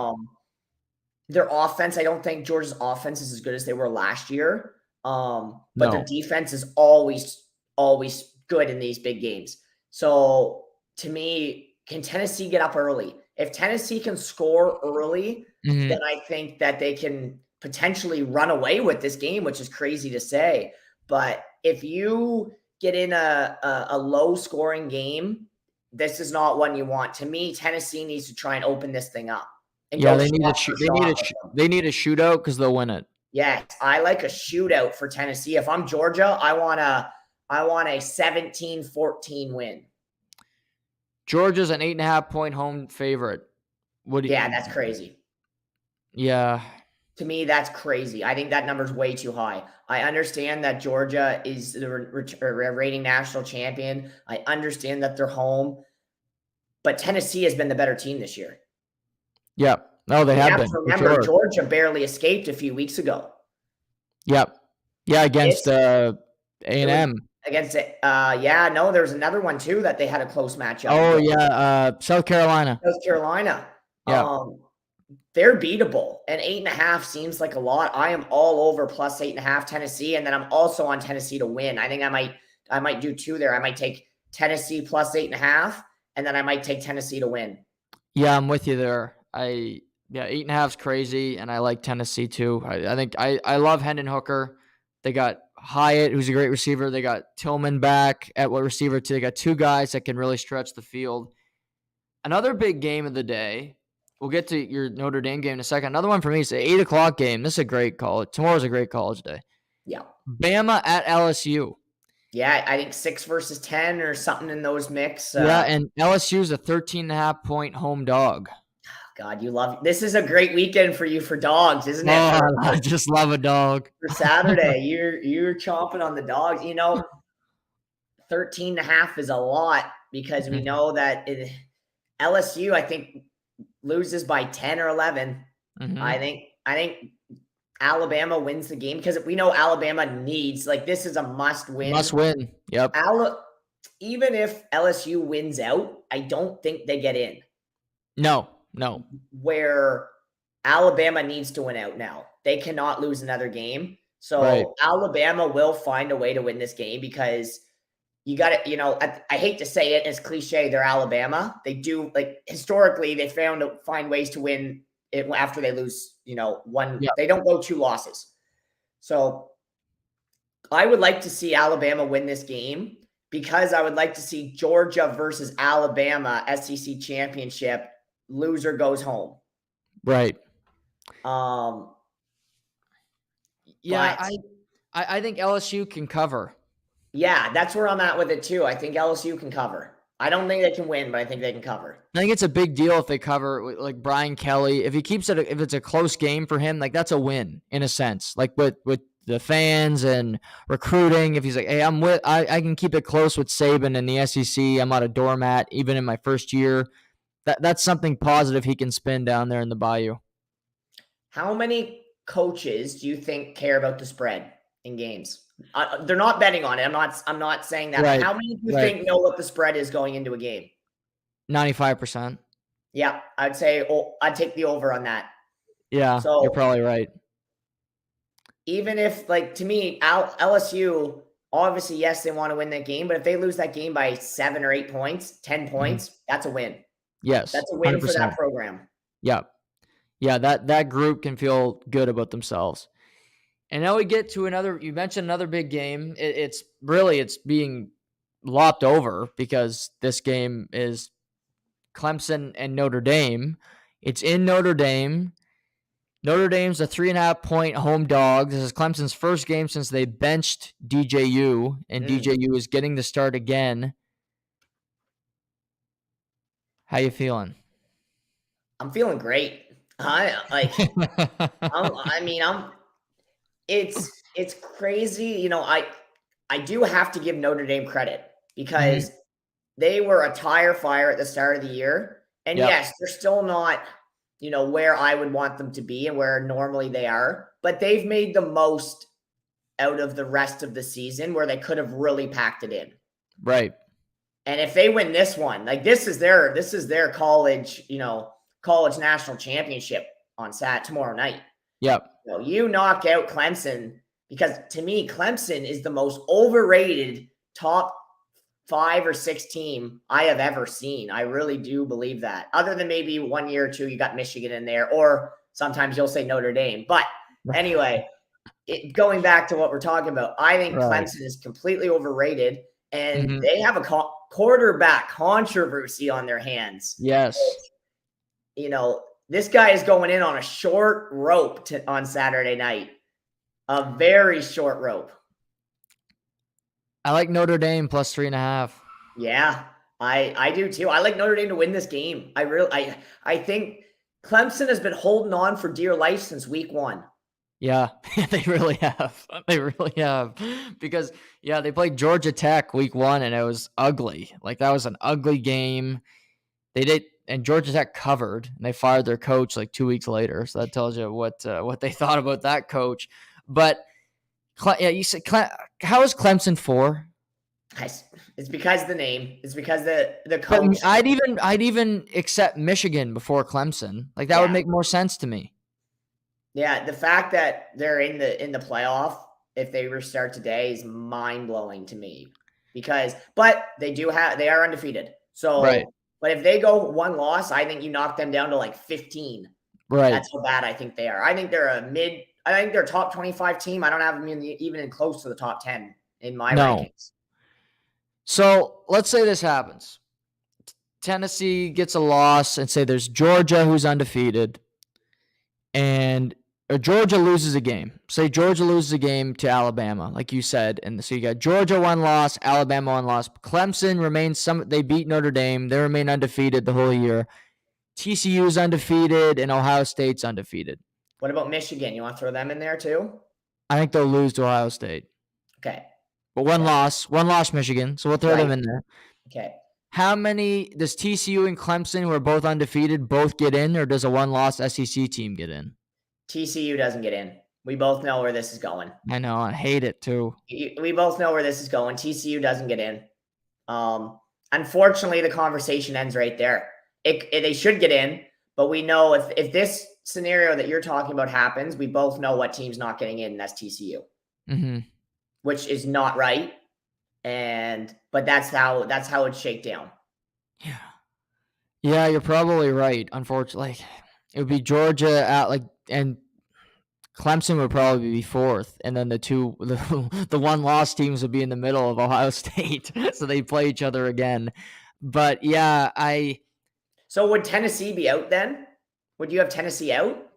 Their offense, I don't think Georgia's offense is as good as they were last year. But their defense is always good in these big games. So to me, can Tennessee get up early? If Tennessee can score early, then I think that they can potentially run away with this game, which is crazy to say. But if you get in a low scoring game, this is not one you want. To me, Tennessee needs to try and open this thing up. They need a shootout because they'll win it. Yes, I like a shootout for Tennessee. If I'm Georgia, I want a 17-14 win. Georgia's an 8.5-point home favorite. That's crazy. Yeah. To me, that's crazy. I think that number's way too high. I understand that Georgia is the reigning national champion. I understand that they're home. But Tennessee has been the better team this year. Yeah. No, they have been. Remember, Georgia barely escaped a few weeks ago. Yep. Yeah, against A&M. There's another one too that they had a close matchup. Oh, yeah. South Carolina. Yeah. they're beatable, and 8.5 seems like a lot. I am all over plus 8.5 Tennessee, and then I'm also on Tennessee to win. I think I might do 2 there. I might take Tennessee plus 8.5, and then I might take Tennessee to win. Yeah, I'm with you there. 8.5 is crazy, and I like Tennessee too. I think I love Hendon Hooker. They got Hyatt, who's a great receiver. They got Tillman back at what receiver too. They got 2 guys that can really stretch the field. Another big game of the day. We'll get to your Notre Dame game in a second. Another one for me is the 8 o'clock game. This is a great college. Tomorrow's a great college day. Yeah. Bama at LSU. Yeah, I think 6 versus 10 or something in those mix. Yeah, and LSU is a 13.5 point home dog. God, you love this is a great weekend for you for dogs, isn't it? I just love a dog. For Saturday, you're chomping on the dogs. 13.5 is a lot because we know that LSU, I think, loses by 10 or 11. Mm-hmm. I think Alabama wins the game because we know Alabama needs, this is a must win. Must win. Yep. Even if LSU wins out, I don't think they get in. No. Where Alabama needs to win out now. They cannot lose another game. So right. Alabama will find a way to win this game because you got to, I hate to say it, it's cliche, they're Alabama. They do, historically, they find ways to win it after they lose, one. Yep. They don't go 2 losses. So I would like to see Alabama win this game because I would like to see Georgia versus Alabama SEC championship. Loser goes home. Right. Yeah, I think LSU can cover. Yeah, that's where I'm at with it too. I think LSU can cover. I don't think they can win, but I think they can cover. I think it's a big deal if they cover, like Brian Kelly. If he keeps it, if it's a close game for him, that's a win in a sense. Like with the fans and recruiting, if he's like, hey, I can keep it close with Saban and the SEC. I'm not a doormat even in my first year. That's something positive he can spin down there in the Bayou. How many coaches do you think care about the spread in games? They're not betting on it. I'm not saying that. Right. How many do you think know what the spread is going into a game? 95%. Yeah, I'd say I'd take the over on that. Yeah, so you're probably right. Even if, to me, LSU, obviously, yes, they want to win that game, but if they lose that game by 7 or 8 points, 10 points, that's a win. Yes. That's a win 100%. for that program. Yeah. Yeah, that group can feel good about themselves. And now we get to you mentioned another big game. It's being lopped over because this game is Clemson and Notre Dame. It's in Notre Dame. Notre Dame's a 3.5 point home dog. This is Clemson's first game since they benched DJU, and DJU is getting the start again. How you feeling? I'm feeling great. It's crazy. I do have to give Notre Dame credit because they were a tire fire at the start of the year. And yes, they're still not, where I would want them to be and where normally they are, but they've made the most out of the rest of the season where they could have really packed it in. Right. And if they win this one, this is their college, college national championship on tomorrow night. Yep. You knock out Clemson because to me, Clemson is the most overrated top 5 or 6 team I have ever seen. I really do believe that. Other than maybe 1 year or 2, you got Michigan in there, or sometimes you'll say Notre Dame. But anyway, going back to what we're talking about, I think Clemson is completely overrated, and they have a quarterback controversy on their hands. Yes. This guy is going in on a short rope on Saturday night. A very short rope. I like Notre Dame plus 3.5. Yeah, I do too. I like Notre Dame to win this game. I think Clemson has been holding on for dear life since week 1. Yeah, they really have. They really have. Because, they played Georgia Tech week 1, and it was ugly. That was an ugly game. They did, and Georgia Tech covered, and they fired their coach 2 weeks later. So that tells you what they thought about that coach. But, you said, how is Clemson 4? It's because of the name. It's because the But coach. I'd even accept Michigan before Clemson. Like that would Yeah. make more sense to me. Yeah, the fact that they're in the playoff if they restart today is mind blowing to me but they are undefeated. Right. So, but if they go one loss, I think you knock them down to like 15. Right. That's how bad I think they are. I think they're I think they're a top 25 team. I don't have them even in close to the top 10 in my No. rankings. So let's say this happens. Tennessee gets a loss, and say there's Georgia who's undefeated, and or Georgia loses a game. Say Georgia loses a game to Alabama, like you said, and so you got Georgia one loss, Alabama one loss. Clemson remains they beat Notre Dame. They remain undefeated the whole year. TCU's undefeated, and Ohio State's undefeated. What about Michigan? You want to throw them in there too? I think they'll lose to Ohio State. Okay. But one loss, Michigan. So we'll throw them in there. Okay. How many does TCU and Clemson, who are both undefeated, both get in, or does a one-loss SEC team get in? TCU doesn't get in. We both know where this is going. I know. I hate it too. We both know where this is going. TCU doesn't get in. Unfortunately, the conversation ends right there. They should get in, but we know if this scenario that you're talking about happens, we both know what team's not getting in, and that's TCU, which is not right. But that's how it's shake down. Yeah, you're probably right. Unfortunately, it would be Georgia and Clemson would probably be fourth, and then the one loss teams would be in the middle of Ohio State, so they play each other again. But yeah, So would Tennessee be out then? Would you have Tennessee out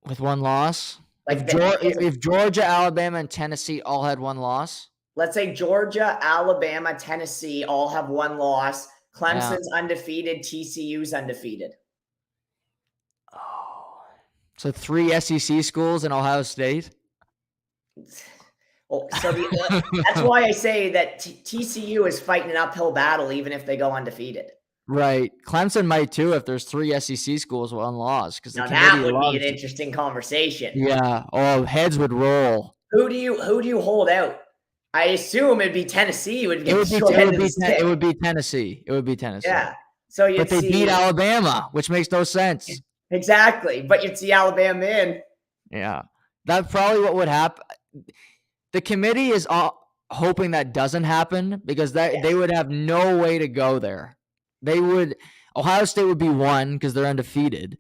with one loss? Like if Georgia, Alabama, and Tennessee all had one loss. Let's say Georgia, Alabama, Tennessee all have one loss. Clemson's undefeated. TCU's undefeated. Oh, so 3 SEC schools in Ohio State? Well, so that's why I say that TCU is fighting an uphill battle even if they go undefeated. Right. Clemson might too if there's 3 SEC schools with one loss. Now that would be an interesting conversation. Yeah. Oh, heads would roll. Who do you hold out? I assume it'd be Tennessee. It would be Tennessee. It would be Tennessee. Yeah. So but they beat Alabama, which makes no sense. Exactly. But you'd see Alabama in. Yeah. That's probably what would happen. The committee is hoping that doesn't happen because they would have no way to go there. Ohio State would be 1 because they're undefeated.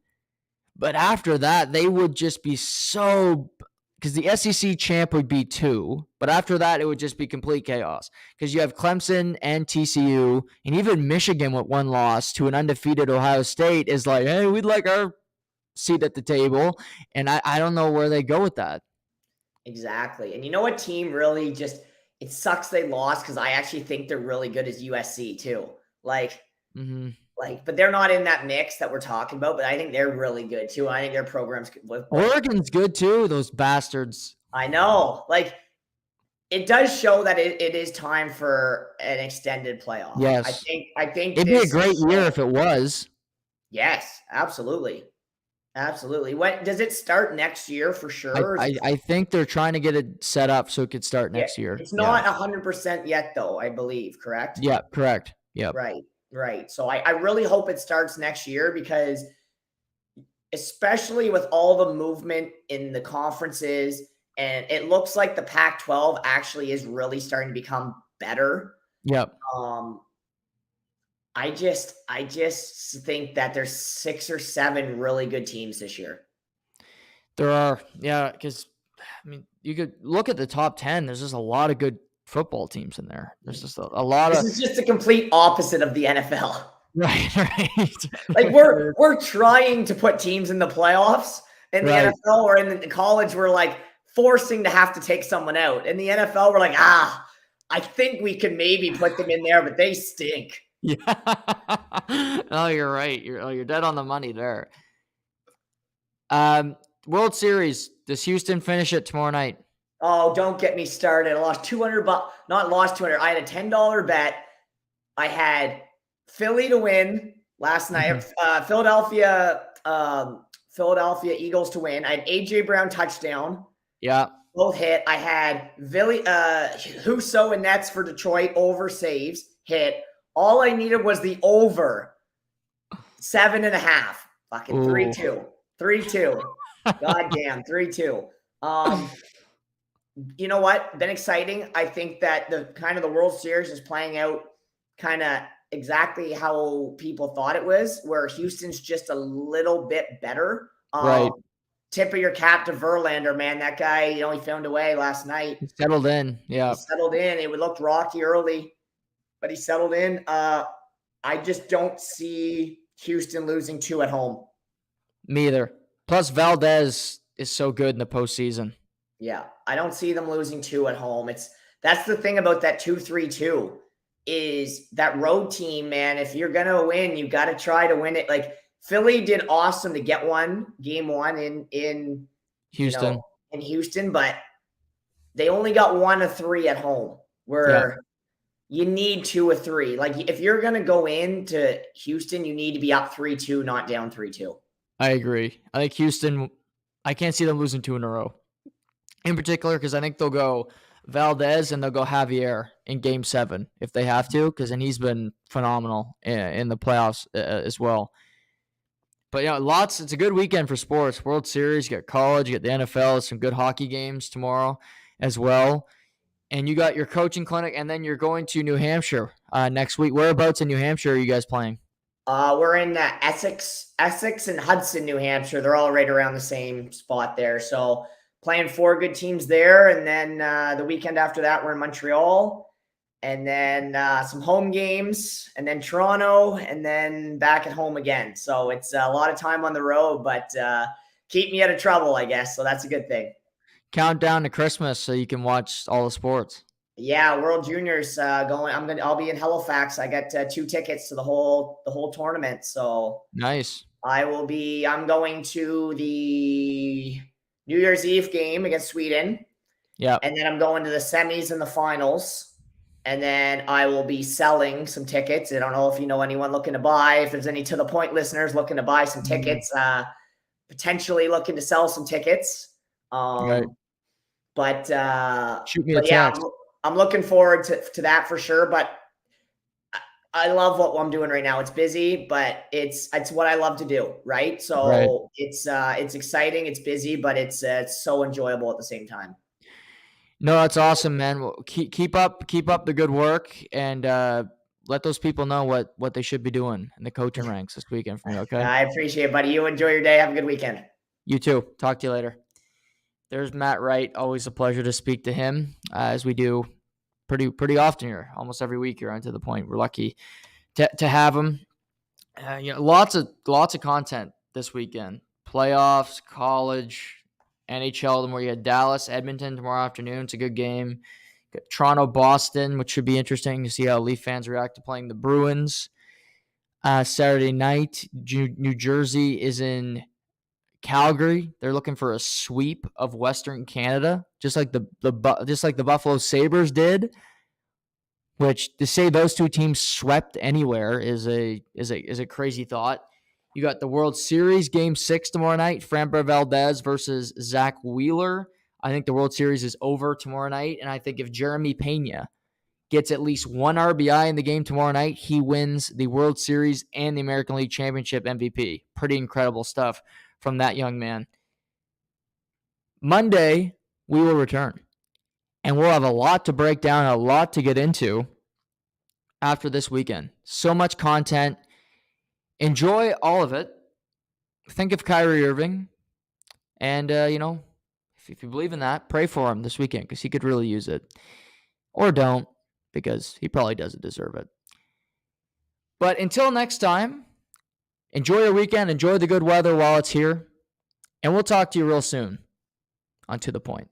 But after that, they would just be because the SEC champ would be 2, but after that, it would just be complete chaos because you have Clemson and TCU, and even Michigan with one loss to an undefeated Ohio State is like, hey, we'd like our seat at the table, and I don't know where they go with that. Exactly. And you know what team really it sucks they lost because I actually think they're really good as USC too. But they're not in that mix that we're talking about, but I think they're really good too. I think their program's good. Oregon's good too, those bastards. I know. It does show that it is time for an extended playoff. Yes. I think it'd be a great year if it was. Yes, absolutely. Absolutely. When does it start next year for sure? I think they're trying to get it set up so it could start next year. It's not 100% yet though, I believe, correct? Yeah, correct. Yeah. Right. So I really hope it starts next year because especially with all the movement in the conferences, and it looks like the Pac-12 actually is really starting to become better. Yep. I just think that there's 6 or 7 really good teams this year. There are, yeah, because you could look at the top 10. There's just a lot of good football teams in there. There's just a lot This is just the complete opposite of the NFL. Right. We're trying to put teams in the playoffs. In the NFL or in the college, we're forcing to have to take someone out. In the NFL, we're I think we could maybe put them in there, but they stink. Yeah. No, you're right. You're dead on the money there. World Series. Does Houston finish it tomorrow night? Oh, don't get me started. I lost $200. Not lost 200. I had a $10 bet. I had Philly to win last night. Philadelphia Eagles to win. I had AJ Brown touchdown. Yeah. Both hit. I had Huso and Nets for Detroit over saves hit. All I needed was the over 7.5. Fucking Ooh. 3-2. 3-2. God damn, 3-2. You know what? Been exciting. I think that the World Series is playing out kind of exactly how people thought it was, where Houston's just a little bit better. Right. Tip of your cap to Verlander, man. That guy, he found a way last night. He settled in. He Yeah. settled in. It looked rocky early, but he settled in. I just don't see Houston losing 2 at home. Me either. Plus, Valdez is so good in the postseason. Yeah, I don't see them losing 2 at home. That's the thing about that 2-3-2 is that road team, man. If you're gonna win, you got to try to win it. Like Philly did awesome to get game one in Houston. In Houston, but they only got 1 of 3 at home. Where you need 2 or 3. Like if you're gonna go into Houston, you need to be up 3-2, not down 3-2. I agree. I think Houston. I can't see them losing 2 in a row. In particular, because I think they'll go Valdez and they'll go Javier in Game 7 if they have to, because then he's been phenomenal in the playoffs as well. But yeah, it's a good weekend for sports. World Series, you got college, you got the NFL, some good hockey games tomorrow as well. And you got your coaching clinic, and then you're going to New Hampshire next week. Whereabouts in New Hampshire are you guys playing? We're in Essex and Hudson, New Hampshire. They're all right around the same spot there. So playing 4 good teams there, and then the weekend after that, we're in Montreal, and then some home games, and then Toronto, and then back at home again. So it's a lot of time on the road, but keep me out of trouble, I guess. So that's a good thing. Countdown to Christmas so you can watch all the sports. Yeah, World Juniors going. I'll be in Halifax. I got 2 tickets to the whole tournament. So Nice. I'm going to the New Year's Eve game against Sweden. Yeah. And then I'm going to the semis and the finals. And then I will be selling some tickets. I don't know if you know anyone looking to buy, if there's any To The Point listeners looking to buy some tickets, potentially looking to sell some tickets. Right. But shoot me a yeah, text. I'm looking forward to that for sure. But I love what I'm doing right now. It's busy, but it's what I love to do, right? So Right. It's exciting, it's busy, but it's so enjoyable at the same time. No, that's awesome, man. Well, keep up the good work, and let those people know what they should be doing in the coaching ranks this weekend for me. Okay. I appreciate it, buddy. You enjoy your day. Have a good weekend. You too. Talk to you later. There's Matt Wright. Always a pleasure to speak to him, as we do pretty often here, almost every week here on To The Point. We're lucky to have him. Lots of content this weekend. Playoffs, college, NHL. Then where you had Dallas, Edmonton tomorrow afternoon. It's a good game. Got Toronto, Boston, which should be interesting to see how Leaf fans react to playing the Bruins. Saturday night, New Jersey is in Calgary. They're looking for a sweep of Western Canada, just like the Buffalo Sabres did. Which, to say those 2 teams swept anywhere is a crazy thought. You got the World Series Game 6 tomorrow night. Framber Valdez versus Zach Wheeler. I think the World Series is over tomorrow night, and I think if Jeremy Pena gets at least 1 RBI in the game tomorrow night, he wins the World Series and the American League Championship MVP. Pretty incredible stuff from that young man. Monday, we will return, and we'll have a lot to break down, a lot to get into after this weekend. So much content. Enjoy all of it. Think of Kyrie Irving. And, if you believe in that, pray for him this weekend because he could really use it. Or don't, because he probably doesn't deserve it. But until next time, enjoy your weekend. Enjoy the good weather while it's here. And we'll talk to you real soon on To The Point.